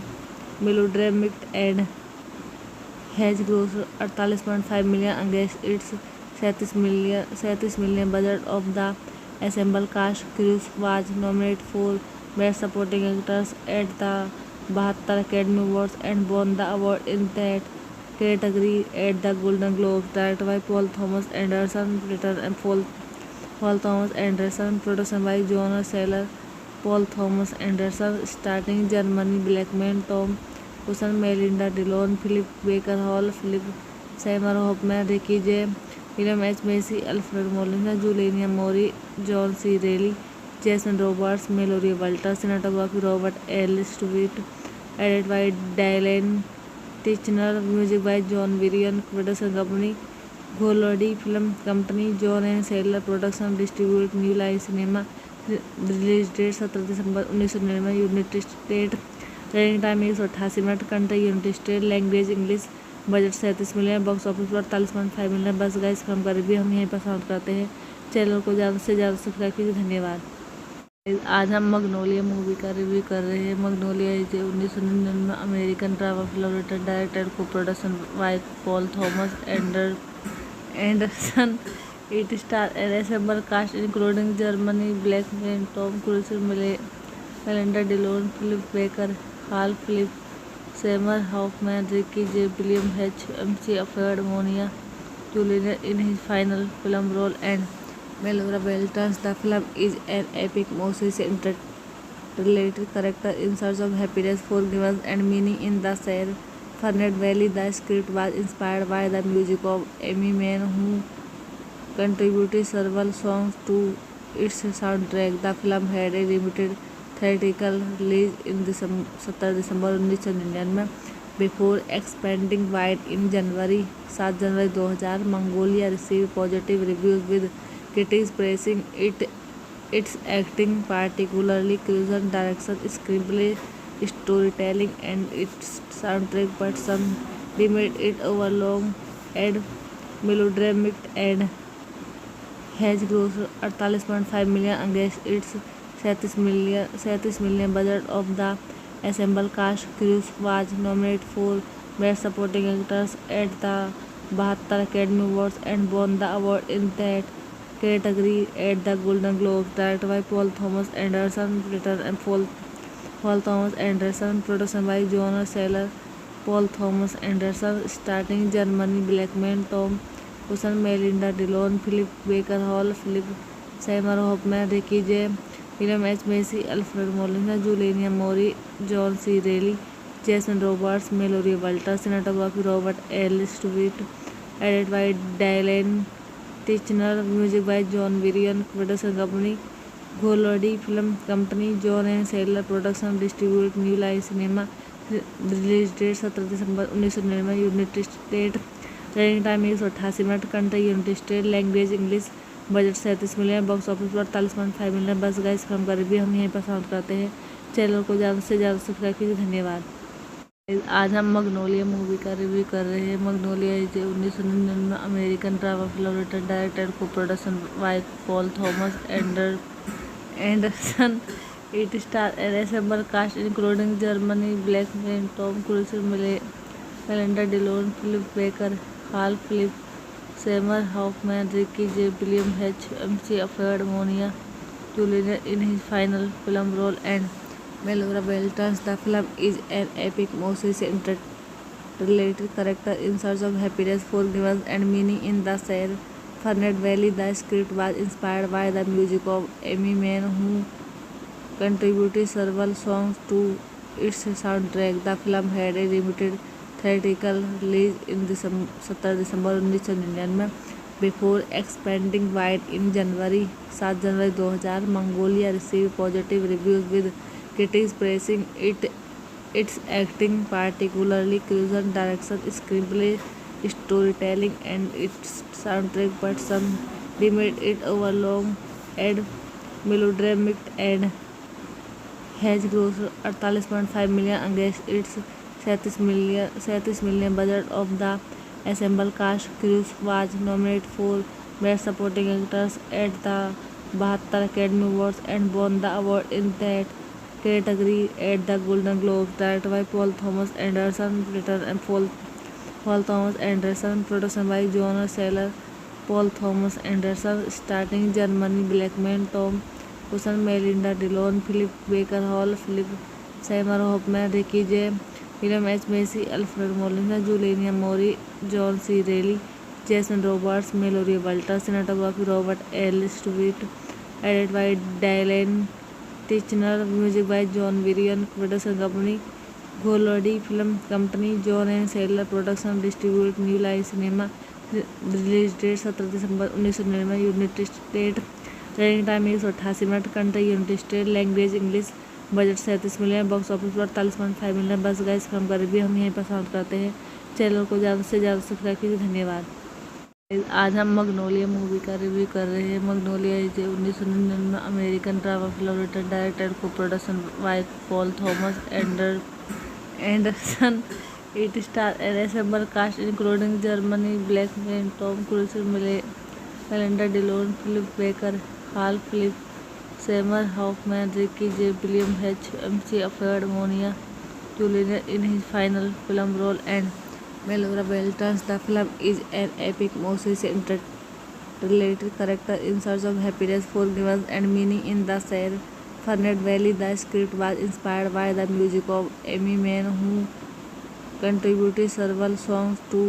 Speaker 3: melodramatic and has grossed 48.5 million against its 37 million budget of the ensemble cast. Cruz was nominated for Best Supporting Actress at the 72 Academy Awards and won the award in that category at the Golden Globes. Directed by Paul Thomas Anderson, written and Paul Thomas Anderson, production by John Sailor, Paul Thomas Anderson, starting Germany Blackman, Tom Cruise, Melinda Dillon, Philip Baker Hall, Philip Seymour Hoffman, Ricky J, William H. Macy, Alfred Molina, Juliana Mori, John C. Reilly, Jason Robards, Mallory Walter, cinematography Robert L. Stewart, edited by Dylan Tichenor, music by John Varian, production company Golodi Film Company, John and Sailor Production, distribute New Line Cinema, release date 17 दिसंबर 1999, United State, running time 188 minute, country United State, language English, budget 37 million, box office पर 48.5 million. बस guys film का review हम यहीं पर समाप्त करते हैं। चैनल को ज़्यादा से ज़्यादा सब्सक्राइब कीजिए। धन्यवाद। आज हम मैग्नोलिया मूवी का रिव्यू कर रहे हैं। Magnolia is 1999 American drama film written directed co production by Paul Thomas Anderson. It star an ensemble cast including Germany Blackman, Tom Cruise, Melinda Dillon, Philip Baker, Hall Philip Seymour, Hoffman, Ricky Jay, William H Macy Alfred, मोनिया Julian in his final film role, and Melora Beltrans. The film is an epic, mostly interrelated character in search of happiness, forgiveness, and meaning in the San Fernando Valley. The script was inspired by the music of Amy Mann, who contributed several songs to its soundtrack. The film had a limited theatrical release in 17 दिसंबर 1999 before expanding wide in January 7 January 2000. Mongolia received positive reviews with critics praising its acting, particularly Cruz's direction, screenplay, storytelling, and its soundtrack, but some deemed it overlong and melodramatic and has grossed 48.5 million against its 37 million budget of the ensemble cast. Cruz was nominated for Best Supporting Actress at the 72 Academy Awards and won the award in that category at the Golden Globes. Directed by Paul Thomas Anderson, written and Paul Thomas Anderson, production by John Sailor, Paul Thomas Anderson, starting Germany Blackman, Tom Cruise, Melinda Dillon, Philip Baker Hall, Philip Seymour Hoffman, Ricky J, William H. Macy, Alfred Molina, Juliana Mori, John C. Reilly, Jason Robards, Mallory Walter, cinematography Robert L. Stewart, edited by Dylan Tichenor, music by John Varian, production company Golodi Film Company, John and Sailor Production, distribute New Line Cinema, release date 17 दिसंबर 1999, United State, running time 188 minute. Country United State. Language English. Budget 37 million. Box office पर 48.5 million. बस guys film का review हम यहीं पर समाप्त करते हैं। चैनल को ज़्यादा से ज़्यादा सब्सक्राइब कीजिए। धन्यवाद। आज हम मैग्नोलिया मूवी का रिव्यू कर रहे हैं। Magnolia is 1999 American drama film written directed co production by Paul Thomas Anderson. It star ensemble cast including Germany Blackman, Tom Cruise, Melinda Dillon, Philip Baker, Hall Philip Seymour, Hoffman, Ricky Jay, William H Macy Alfred, मोनिया Julian in his final film role, and Melora Beltrans. The film is an epic, mostly interrelated character in search of happiness, forgiveness, and meaning in the San Fernando Valley. The script was inspired by the music of Amy Mann, who contributed several songs to its soundtrack. The film had a limited theatrical release in 17 दिसंबर 1999 before expanding wide in January 7 January 2000. Mongolia received positive reviews with critics praising its acting, particularly Cruiser's direction, screenplay, storytelling, and its soundtrack, but some deemed it overlong and melodramatic and has grossed 48.5 million against its 37 million budget of the ensemble cast. Cruise was nominated for Best Supporting Actress at the 72 Academy Awards and won the award in that category at the Golden Globes. Directed by Paul Thomas Anderson, written and Paul Thomas Anderson, production by John Seller, Paul Thomas Anderson, starring Germany Blackman, Tom Cruise, Melinda Dillon, Philip Baker Hall, Philip Seymour Hoffman, Ricky J, William H. Macy, Alfred Molina, Juliana Mori, John C. Reilly, Jason Roberts, Melora Beltrans. Cinematography Robert L. Stewart, edited by Dylan Tichenor, music by John Williams. Production company Golodi Film Company, John and Sailor Production, distribute New Line Cinema. Release date 17 दिसंबर 1999 United State. Running time 188 minute. Country United State. Language English. Budget 37 million. Box office पर 48.5 million. बस guys film का review हम यहीं पर समाप्त करते हैं। चैनल को ज़्यादा से ज़्यादा सब्सक्राइब कीजिए। धन्यवाद। आज हम मैग्नोलिया मूवी का रिव्यू कर रहे हैं। Magnolia is 1999 American drama film written directed co production by Paul Thomas Anderson. It stars an ensemble cast including Germany Black man, Tom Cruise, Melinda Dillon, Philip Baker, Hall Philip Seymour, Hoffman, Ricky Jay, William H Macy Alfred, मोनिया Julian in his final film role, and Melora Beltrans. The film is an epic, mostly interrelated character in search of happiness, forgiveness, and meaning in the San Fernando Valley. The script was inspired by the music of Amy Mann, who contributed several songs to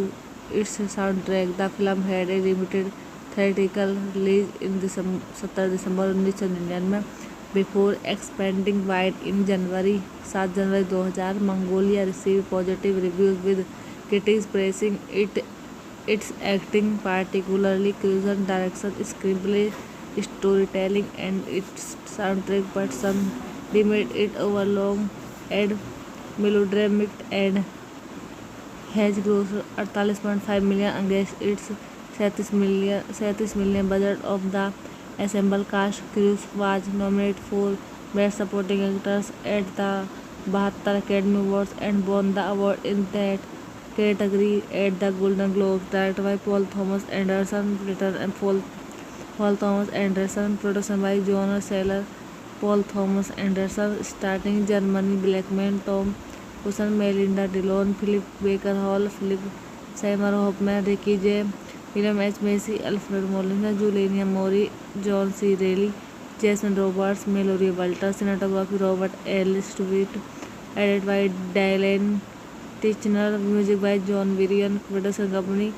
Speaker 3: its soundtrack. The film had a limited theatrical release in 17 दिसंबर 1999 before expanding wide in January 7 January 2000. Mongolia received positive reviews with critics praising its acting, particularly Cruiser's direction, screenplay, storytelling, and its soundtrack, but some deemed it overlong and melodramatic and has grossed 48.5 million against its 37 million budget of the ensemble cast. Cruise was nominated for Best Supporting Actress at the 72 Academy Awards and won the award in that category at the Golden Globes. Directed by Paul Thomas Anderson, written and Paul Thomas Anderson, production by John Seller, Paul Thomas Anderson, starring Germany Blackman, Tom Cruise, Melinda Dillon, Philip Baker Hall, Philip Seymour Hoffman, Ricky J, William H. Macy, Alfred Molina, Juliana Mori, John C. Reilly, Jason Roberts, Melora Beltrans. Cinematography Robert L. Stewart, edited by Dylan Tichenor, music by John Williams. Production company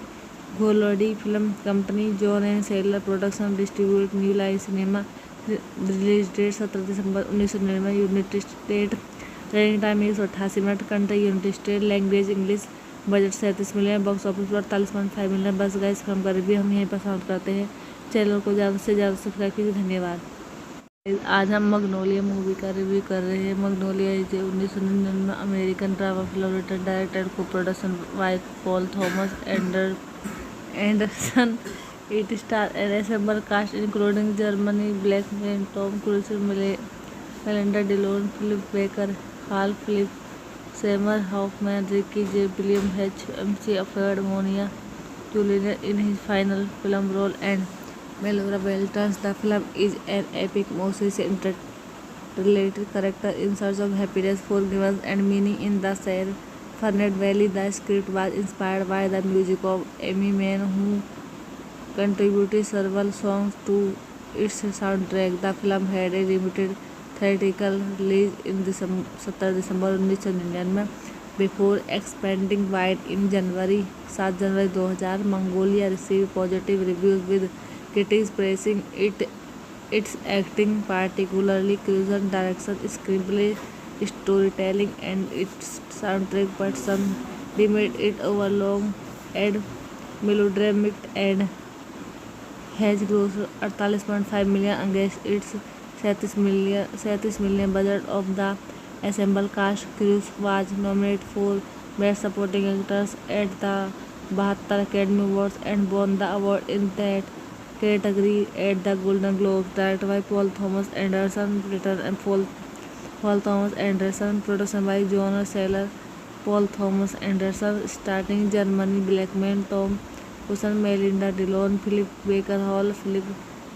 Speaker 3: Golodi Film Company, John and Sailor Production, distribute New Line Cinema. Release date 17 दिसंबर 1999 United State. Running time 188 minute. Country United State. Language English. Budget 37 million. Box office पर 48.5 million. बस guys film का review हम यहीं पर समाप्त करते हैं। चैनल को ज़्यादा से ज़्यादा सब्सक्राइब कीजिए। धन्यवाद। आज हम मैग्नोलिया मूवी का रिव्यू कर रहे हैं। Magnolia is 1999 American drama film written directed co production by Paul Thomas Anderson. It stars an ensemble cast including Germany Blackman, Tom Cruise, Melinda Dillon, Philip Baker, Hal Philip, Seymour Hoffman, Ricky J. William H. MC appeared Monia Julian in his final film role and Melora Beltrans. The film is an epic message related character in search of happiness, forgiveness, and meaning in the Sierra Fernet Valley. The script was inspired by the music of Amy Mann, who contributed several songs to its soundtrack. The film had a limited theatrical release in 17 दिसंबर 1999 before expanding wide in January 7 January 2000. Mongolia received positive reviews with critics praising its acting, particularly Cruiser's direction, screenplay, storytelling, and its soundtrack, but some deemed it overlong and melodramatic and has grossed 48.5 million against its 37 million budget of the ensemble cast. Cruise was nominated for Best Supporting Actors at the 72 Academy Awards and won the award in that category at the Golden Globes. Directed by Paul Thomas Anderson, written and Paul Thomas Anderson, production by John Seller, Paul Thomas Anderson, starting Germany Blackman, Tom Cruise, Melinda Dillon, Philip Baker Hall, Philip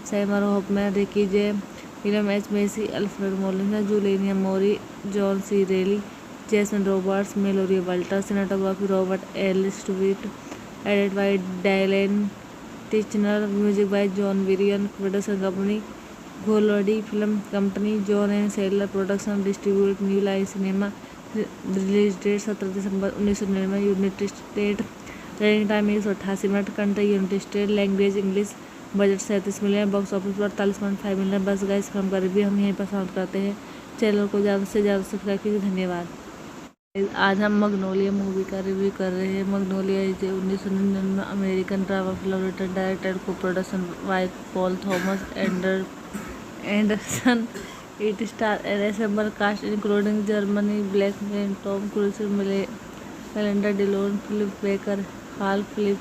Speaker 3: Seymour Hoffman, Ricky J. William H. Macy, Alfred Molina, Juliana Mori, John C. Reilly, Jason Roberts, Mallory Walters, cinematography Robert L. Stewart, edited by Dylan Tichenor, music by John Vivian, production company Golodi Film Company, John and Sailor Production, distribute New Line Cinema, release date 17 दिसंबर 1999, United State, running time 188 minute, country United State, language English, budget 37 million, box office पर 48.5 million. बस guys film का review हम यहीं पर समाप्त करते हैं। चैनल को ज़्यादा से ज़्यादा सब्सक्राइब कीजिए। धन्यवाद। आज हम मैग्नोलिया मूवी का रिव्यू कर रहे हैं। Magnolia is 1999 American drama film written directed co production by Paul Thomas Anderson. It star an ensemble cast including Germany Blackman, Tom Cruise, Melinda Dillon, Philip Baker, Hall Philip,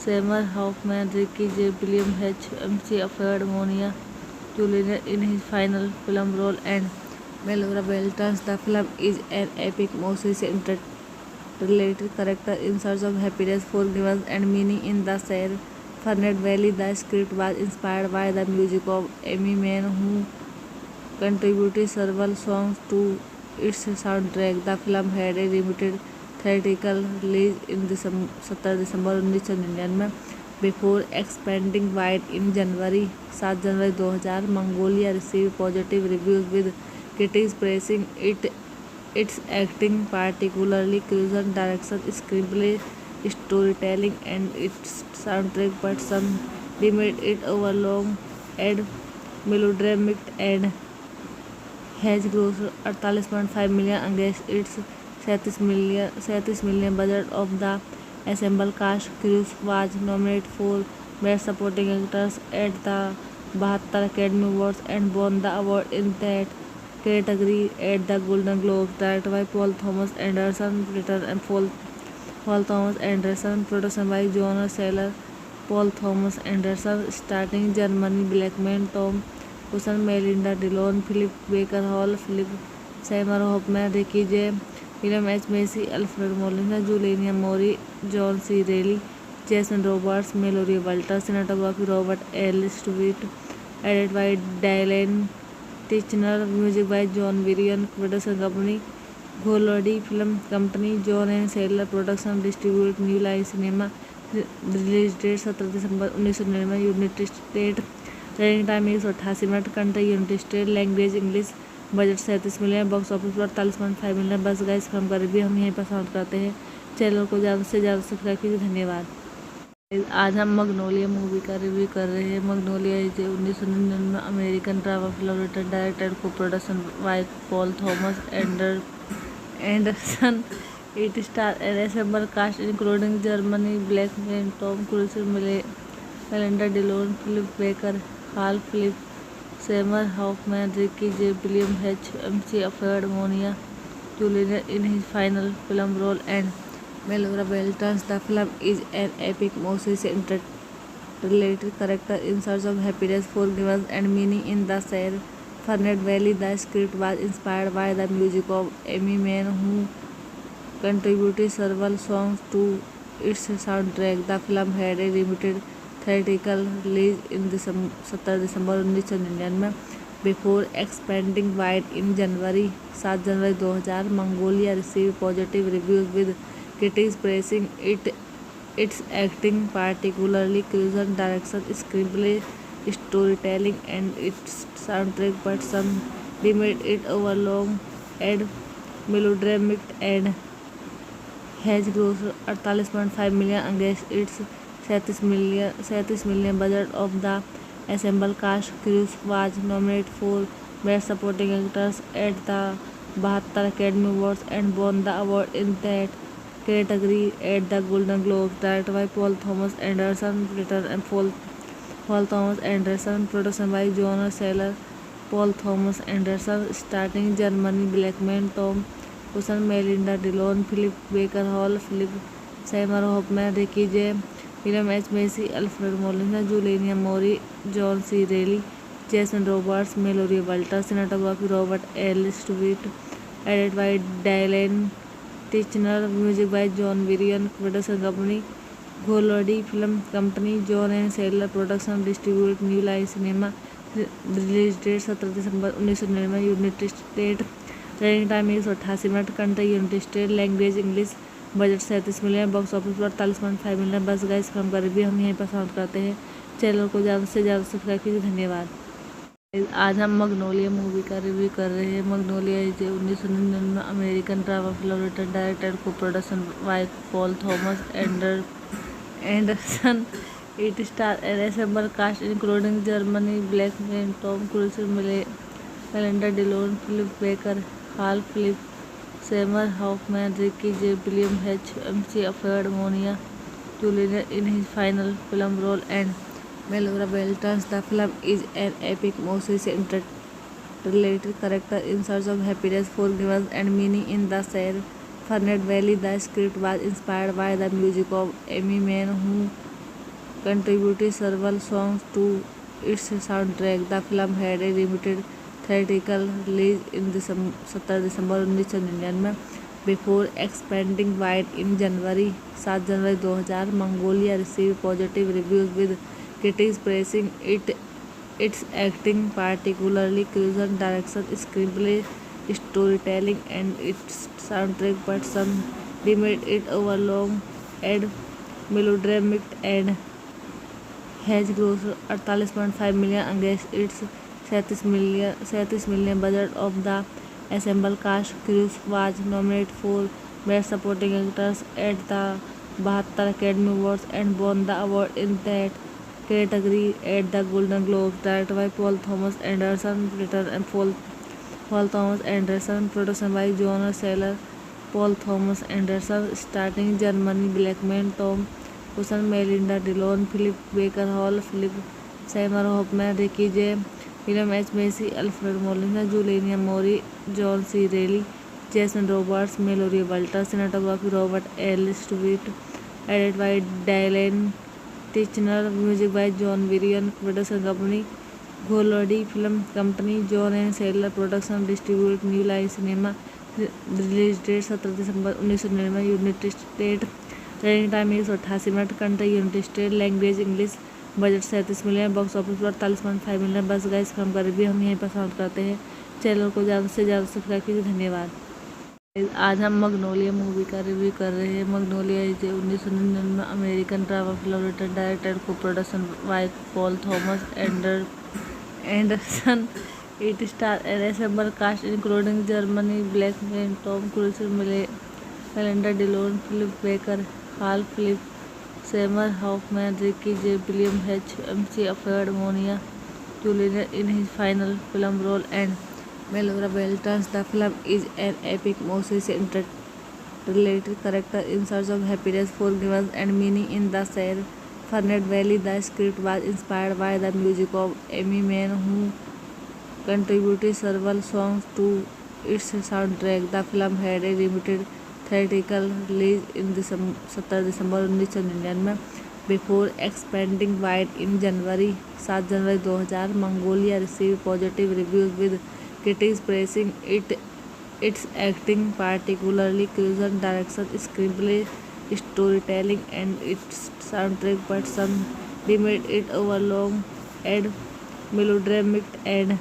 Speaker 3: Seymour Hoffman, Ricky J. William H. MC appeared Monia Julian in his final film role and Melora Beltrans. The film is an epic message related character in search of happiness, forgiveness, and meaning in the Sierra Fernet Valley. The script was inspired by the music of Amy Mann, who contributed several songs to its soundtrack. The film had a limited theatrical release in 17 दिसंबर 1999 before expanding wide in January 7 January 2000. Mongolia received positive reviews with critics praising its acting, particularly Cruiser's direction, screenplay, storytelling, and its soundtrack, but some deemed it overlong and melodramatic and has grossed 48.5 million against its 37 million budget of the ensemble cast. Cruise was nominated for Best Supporting Actors at the 72 Academy Awards and won the award in that category at the Golden Globes. Directed by Paul Thomas Anderson, written and Paul Thomas Anderson, production by John Seller, Paul Thomas Anderson, starting Germany Blackman, Tom Cruise, Melinda Dillon, Philip Baker Hall, Philip Seymour Hoffman, Ricky J. William H. Macy, Alfred Molina, Juliana Mori, John C. Reilly, Jason Roberts, Mallory Walters, cinematography Robert L. Stewart, edited by Dylan Tichenor, music by John Vivian, production company Golodi Film Company, John and Sailor Production, distribute New Line Cinema, release date 17 दिसंबर 1999, United State, running time 188 minute, country United State, language English, budget 37 million, box office पर 48.5 million. बस guys film का review हम यहीं पर समाप्त करते हैं। चैनल को ज़्यादा से ज़्यादा सब्सक्राइब कीजिए। धन्यवाद। आज हम मैग्नोलिया मूवी का रिव्यू कर रहे हैं। Magnolia is 1999 American drama film written directed co production by Paul Thomas Anderson. It star an ensemble cast including Germany Blackman, Tom Cruise, Melinda Dillon, Philip Baker, Hall Philip, Seymour Hoffman, Ricky J. William H. MC appeared Monia Julian in his final film role and Melora Beltrans. The film is an epic Moses interrelated character in search of happiness, forgiveness, and meaning in the Sierra Fernet Valley. The script was inspired by the music of Amy Mann, who contributed several songs to its soundtrack. The film had a limited theatrical release in 17 दिसंबर 1999 before expanding wide in January 7 January 2000. Mongolia received positive reviews with critics praising its acting, particularly Cruiser's direction, screenplay, storytelling, and its soundtrack, but some deemed it overlong and melodramatic and has grossed 48.5 million against its 37 million budget of the ensemble cast. Cruise was nominated for Best Supporting Actors at the 72 Academy Awards and won the award in that category at the Golden Globes. Directed by Paul Thomas Anderson, written and Paul Thomas Anderson, production by John Seller, Paul Thomas Anderson, starting Germany Blackman, Tom Wilson, Melinda Dillon, Philip Baker Hall, Philip Seymour Hoffman, Ricky J. William H. Macy, Alfred Molina, Juliana Mori, John C. Reilly, Jason Roberts, Mallory Walter, cinematography Robert L. Stewart, edited by Dylan Tichenor, music by John Varian, production company Golodi Film Company, John and Sailor Production, distribute New Line Cinema, release date 17 दिसंबर 1999, United State, running time 188 minute, country United State, language English, budget 37 million, box office पर 48.5 million. बस guys film का review हम यहीं पर समाप्त करते हैं. चैनल को ज़्यादा से ज़्यादा सब्सक्राइब कीजिए. धन्यवाद. आज हम मगनोलिया मूवी का रिव्यू कर रहे हैं. Magnolia is 1999 American drama film written directed co production by Paul Thomas Anderson. It stars an ensemble cast including Jeremy Blackman, Tom Cruise, Melinda Dillon, Philip Baker Hall, Philip Seymour Hoffman, Ricky J. William H. MC, Alfred Molina Jr. in his final film role, and Melora Beltrans. The film is an epic Moses interrelated character in search of happiness, forgiveness, and meaning in the Sierra Fernet Valley. The script was inspired by the music of Amy Mann, who contributed several songs to its soundtrack. The film had a limited theatrical release in 17 दिसंबर 1999 before expanding wide in January 7 January 2000. Mongolia received positive reviews with critics praising its acting, particularly Cruiser's direction, screenplay, storytelling, and its soundtrack, but some deemed it overlong and melodramatic and has grossed 48.5 million against its 37 million budget of the ensemble cast. Cruise was nominated for Best Supporting Actors at the 72 Academy Awards and won the award in that category at the Golden Globes. Directed by Paul Thomas Anderson, written and Paul Thomas Anderson, production by John Seller, Paul Thomas Anderson, starting Germany Blackman, Tom Wilson, Melinda Dillon, Philip Baker Hall, Philip Seymour Hoffman, Ricky J. William H. Macy, Alfred Molina, Juliana Mori, John C. Reilly, Jason Roberts, Mallory Walter, cinematography Robert L. Stewart, edited by Dylan Tichenor, music by John Varian, production company Golodi Film Company, John and Sailor Production, distribute New Line Cinema, release date 17 दिसंबर 1999, United State, running time 188 minute, country United State, language English, budget 37 million, box office पर 48.5 million. बस guys film का review हम यहीं पर समाप्त करते हैं. चैनल को ज़्यादा से ज़्यादा सब्सक्राइब कीजिए. धन्यवाद. आज हम मगनोलिया मूवी का रिव्यू कर रहे हैं. Magnolia is 1999 American drama film written directed co production by Paul Thomas Anderson. It stars an ensemble cast including Jeremy Blackman, Tom Cruise, Melinda Dillon, Philip Baker Hall, Philip Seymour Hoffman, Ricky J. William H. MC, Alfred Molina Jr. in his final film role, and Melora Beltrans. The film is an epic Moses interrelated character in search of happiness, forgiveness, and meaning in the Sierra Fernet Valley. The script was inspired by the music of Amy Mann, who contributed several songs to its soundtrack. The film had a limited theatrical release in 17 दिसंबर 1999 before expanding wide in January 7 January 2000 Mongolia received positive reviews with critics praising its acting, particularly cuisine, direction, screenplay, storytelling, and its soundtrack, but some deemed it overlong and melodramatic and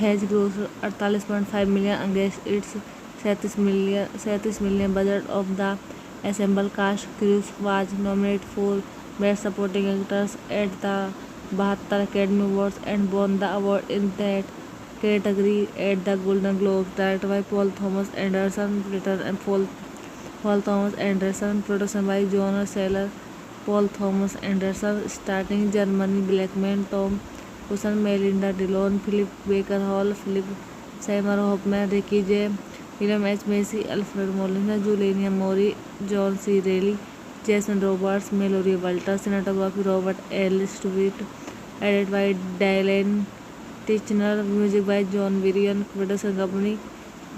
Speaker 3: has grossed 48.5 million against its 37 million budget of the ensemble cast. Cruise was nominated for Best Supporting Actors at the 72 Academy Awards and won the award in that category at the Golden Globes. Directed by Paul Thomas Anderson, written and Paul Thomas Anderson, production by Jonas Seller, Paul Thomas Anderson, starting Germany Blackman, Tom Wilson, Melinda Dillon, Philip Baker Hall, Philip Seymour Hoffman, Ricky J. William H. Macy, Alfred Molina, Juliana Mori, John C. Reilly, Jason Roberts, Mallory Walters, cinematography Robert L. Stewart, edited by Dylan Tichenor, music by John Varian, production company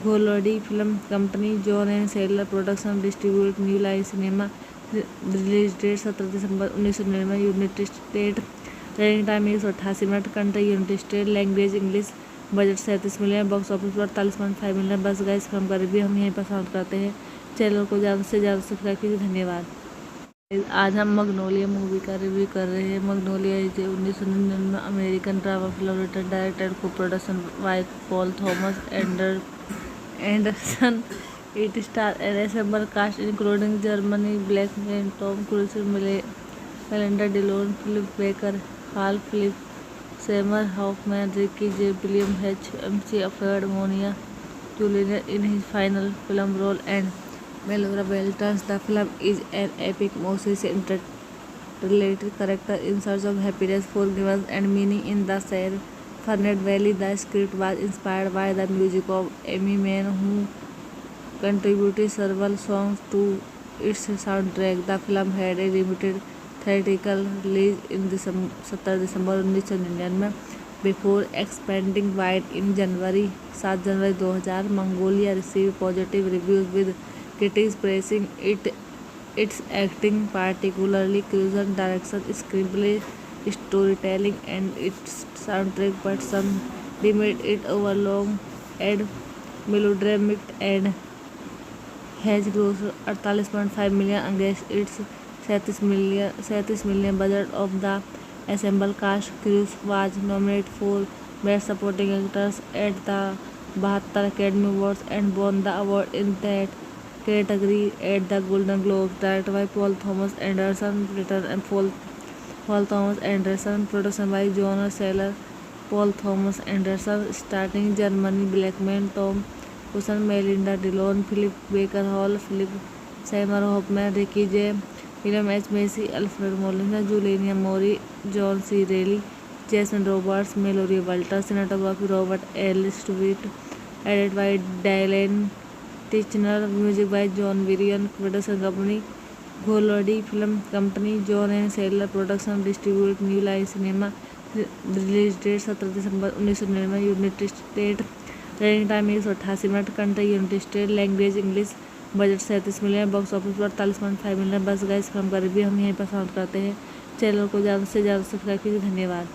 Speaker 3: Golodi Film Company, John and Sailor Production, distribute New Line Cinema, release date 17 दिसंबर 1999, United State, running time 188 minute, country United State, language English, budget 37 million, box office पर 48.5 million. बस guys film का review हम यहीं पर समाप्त करते हैं। चैनल को ज़्यादा से ज़्यादा सब्सक्राइब कीजिए। धन्यवाद। आज हम मैग्नोलिया मूवी का रिव्यू कर रहे हैं। Magnolia is 1999 American drama film written directed co production by Paul Thomas Anderson. It star an ensemble cast including Germany Blackman, Tom Cruise, Melinda Dillon, Philip Baker Hall, Philip Seymour Hoffman, Ricky Jay. William H. Macy, Alfred मोनिया Julian in his final film role, and Melora Walters. The film is an epic message interrelated character in search of happiness, forgiveness, and meaning in the San Fernando Valley. The script was inspired by the music of Amy Mann, who contributed several songs to its soundtrack. The film had a limited theatrical release in 17 दिसंबर 1999 before expanding wide in January 7 January 2000. Mongolia received positive reviews with critics praising its acting, particularly cuisine, direction, screenplay, storytelling, and its soundtrack, but some deemed it overlong and melodramatic and has grossed 48.5 million against its 37 million budget of the ensemble cast. Cruise was nominated for Best Supporting Actors at the 72 Academy Awards and won the award in that category at the Golden Globes. Directed by Paul Thomas Anderson, written and Paul Thomas Anderson, production by Jonas Seller, Paul Thomas Anderson, starting Germany Blackman, Tom Wilson, Melinda Dillon, Philip Baker Hall, Philip Seymour Hoffman, Ricky J. William H. Macy, Alfred Molina, Juliana Mori, John C. Reilly, Jason Roberts, Mallory Walters, cinematography Robert L. Stewart, edited by Dylan Tichenor, music by John Varian, production company Golodi Film Company, John and Sailor Production, distribute New Line Cinema, release date 17 दिसंबर 1999, United State, running time 188 minute, country United State, language English, budget 37 million, box office पर 48.5 million. बस guys film का review हम यहीं पर समाप्त करते हैं। चैनल को ज़्यादा से ज़्यादा सब्सक्राइब कीजिए। धन्यवाद।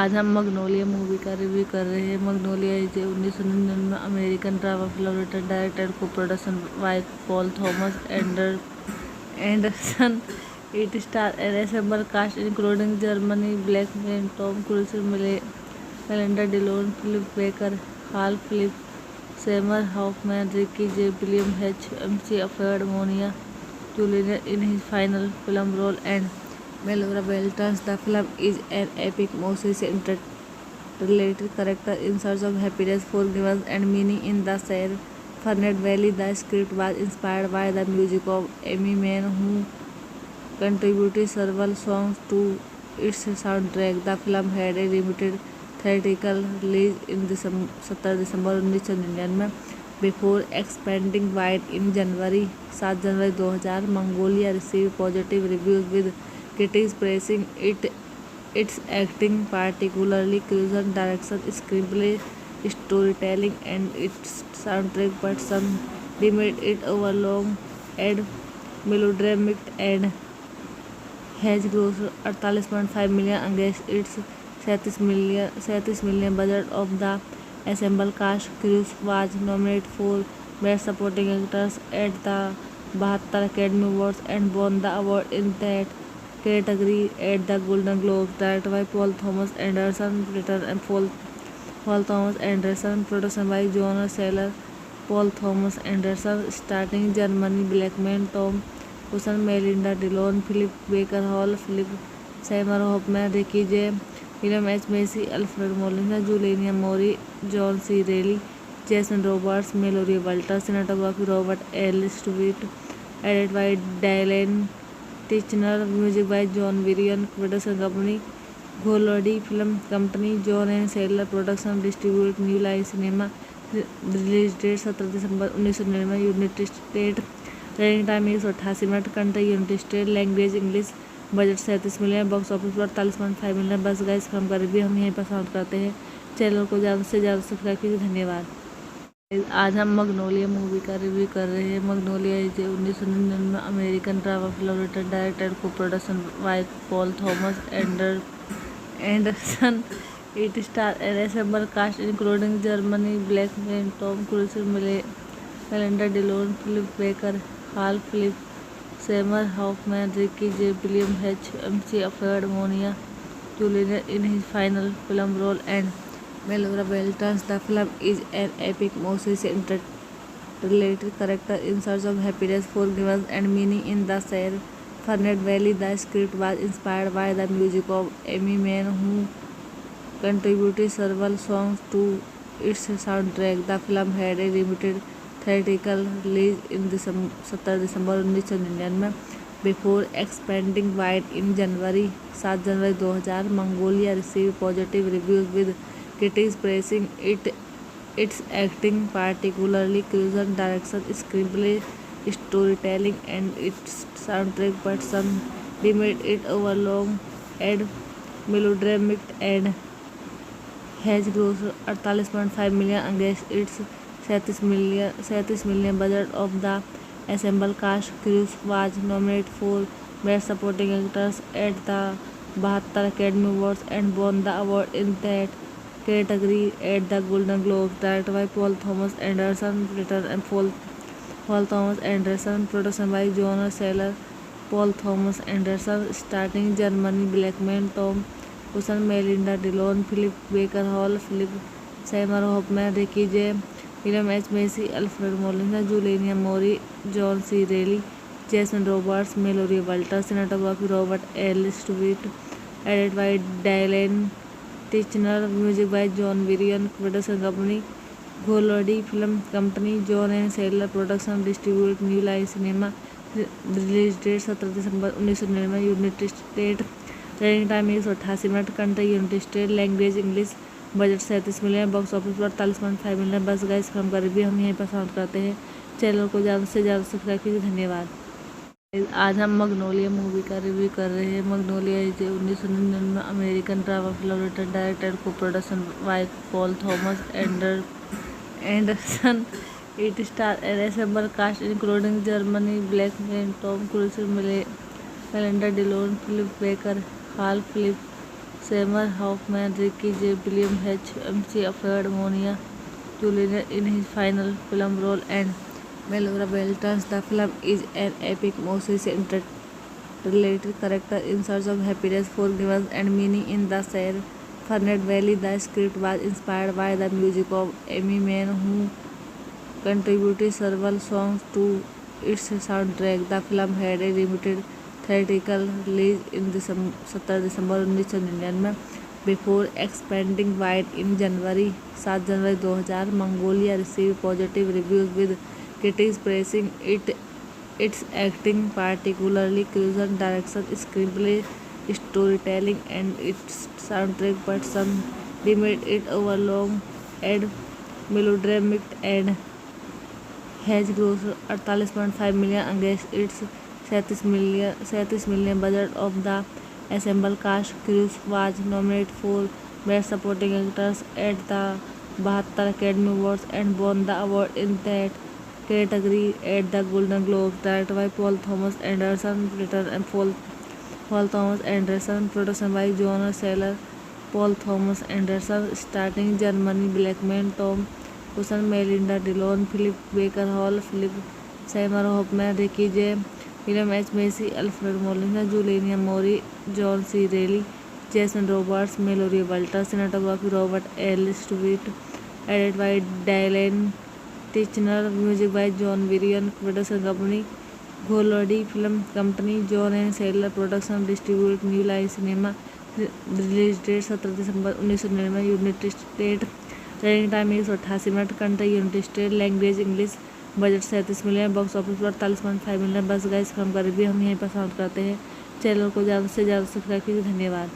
Speaker 3: आज हम मैग्नोलिया मूवी का रिव्यू कर रहे हैं। Magnolia is 1999 American drama film written directed co production by Paul Thomas Anderson. It star an ensemble cast including Germany Blackman, Tom Cruise, Melinda Dillon, Philip Baker Hall, Philip Seymour Hoffman, Ricky Jay. William H. Macy, Alfred मोनिया Julian in his final film role, and Melora Walters. The film is an epic message interrelated character in search of happiness, forgiveness, and meaning in the San Fernando Valley. The script was inspired by the music of Amy Mann, who contributed several songs to its soundtrack. The film had a limited theatrical release in 17 दिसंबर 1999 before expanding wide in January 7 January 2000. Mongolia received positive reviews with critics praising its acting, particularly cuisine, direction, screenplay, storytelling, and its soundtrack, but some deemed it overlong and melodramatic and has grossed 48.5 million against its 37 million budget of the ensemble cast. Cruise was nominated for Best Supporting Actress at the 72 Academy Awards and won the award in that category at the Golden Globes. Directed by Paul Thomas Anderson, written and Paul Thomas Anderson, production by John Seller, Paul Thomas Anderson, starring Germany Blackman, Tom Wilson, Melinda Dillon, Philip Baker Hall, Philip Seymour Hoffman, Ricky J. William H. Macy, Alfred Molina, Juliana Mori, John C. Reilly, Jason Roberts, Mallory Walter, cinematography Robert L. Stewart, edited by Dylan Tichenor, music by John Williams, production company Golodi Film Company, John and Sailor Production, distribute New Line Cinema, release date 17 दिसंबर 1999, United State, running time 188 minute, country United State, language English, budget 37 million, box office पर 48.5 million. बस guys film का review हम यहीं पर समाप्त करते हैं। चैनल को ज़्यादा से ज़्यादा सब्सक्राइब कीजिए। धन्यवाद। आज हम मैग्नोलिया मूवी का रिव्यू कर रहे हैं। Magnolia is 1999 American drama film written directed co production by Paul Thomas Anderson. It star an ensemble cast including Germany Blackman, Tom Cruise, Melinda Dillon, Philip Baker Hall, Philip Seymour Hoffman, Ricky Jay. William H. Macy, Alfred मोनिया Julian in his final film role, and Melora Beltrán. The film is an epic, mostly interrelated character in search of happiness, forgiveness, and meaning in the San Fernando Valley. The script was inspired by the music of Amy Mann, who contributed several songs to its soundtrack. The film had a limited theatrical release in 17 दिसंबर 1999 before expanding wide in January. 7 January 2000, Mongolia received positive reviews with critics praising its acting, particularly Cruiser's direction, screenplay, storytelling, and its soundtrack, but some deemed it overlong and melodramatic and has grossed 48.5 million against its 37 million budget of the ensemble cast. Cruise was nominated for Best Supporting Actress at the 72 Academy Awards and won the award in that category at the Golden Globes. Directed by Paul Thomas Anderson, written and Paul Thomas Anderson, production by John Seller, Paul Thomas Anderson, starring Germany Blackman, Tom Wilson, Melinda Dillon, Philip Baker Hall, Philip Seymour Hoffman, Ricky J. William H. Macy, Alfred Molina, Juliana Mori, John C. Reilly, Jason Roberts, Mallory Walter, cinematography Robert L. Stewart, edited by Dylan Tichenor, music by John Williams, production company Golodi Film Company, John and Sailor Production, distribute New Line Cinema, release date 17 दिसंबर 1999, United State, running time 188 minute, country United State, language English, budget 37 million, box office पर 48.5 million. बस guys film का review हम यहीं पर समाप्त करते हैं। चैनल को ज़्यादा से ज़्यादा सब्सक्राइब कीजिए। धन्यवाद। आज हम मैग्नोलिया मूवी का रिव्यू कर रहे हैं। Magnolia is 1999 American drama film written directed co production by Paul Thomas Anderson. It star an ensemble cast including Germany Blackman, Tom Cruise, Melinda Dillon, Philip Baker Hall, Philip Seymour Hoffman, Ricky Jay. William H. Macy, Alfred मोनिया Julian in his final film role, and Melora Beltrán. The film is an epic, mostly interrelated character in search of happiness, forgiveness, and meaning in the San Fernando Valley. The script was inspired by the music of Amy Mann, who contributed several songs to its soundtrack. The film had a limited theatrical release in 17 दिसंबर 1999 before expanding wide in January. 7 January 2000, Mongolia received positive reviews with critics praising its acting, particularly Cruiser's direction, screenplay, storytelling, and its soundtrack, but some deemed it overlong and melodramatic and has grossed 48.5 million against its 37 million budget of the ensemble cast. Cruise was nominated for Best Supporting Actress at the 72 Academy Awards and won the award in that category at the Golden Globes, directed by Paul Thomas Anderson, written and Paul Thomas Anderson, production by John Seller, Paul Thomas Anderson, starting Germany Blackman, Tom Cruise, Melinda Dillon, Philip Baker Hall, Philip Seymour Hoffman, Ricky J. William H. Macy, Alfred Molina, Juliana Mori, John C. Reilly, Jason Roberts, Mallory Walters, cinematography Robert L. Stewart, edited by Dylan Tichenor, music by John Varian, production company Golodi Film Company, John and Sailor Production, distribute New Line Cinema, release date 17 दिसंबर 1999, United State, running time 188 minute, country United State, language English, budget 37 million, box office पर 48.5 million. बस guys film का review हम यहीं पर समाप्त करते हैं। चैनल को ज़्यादा से ज़्यादा सब्सक्राइब कीजिए। धन्यवाद।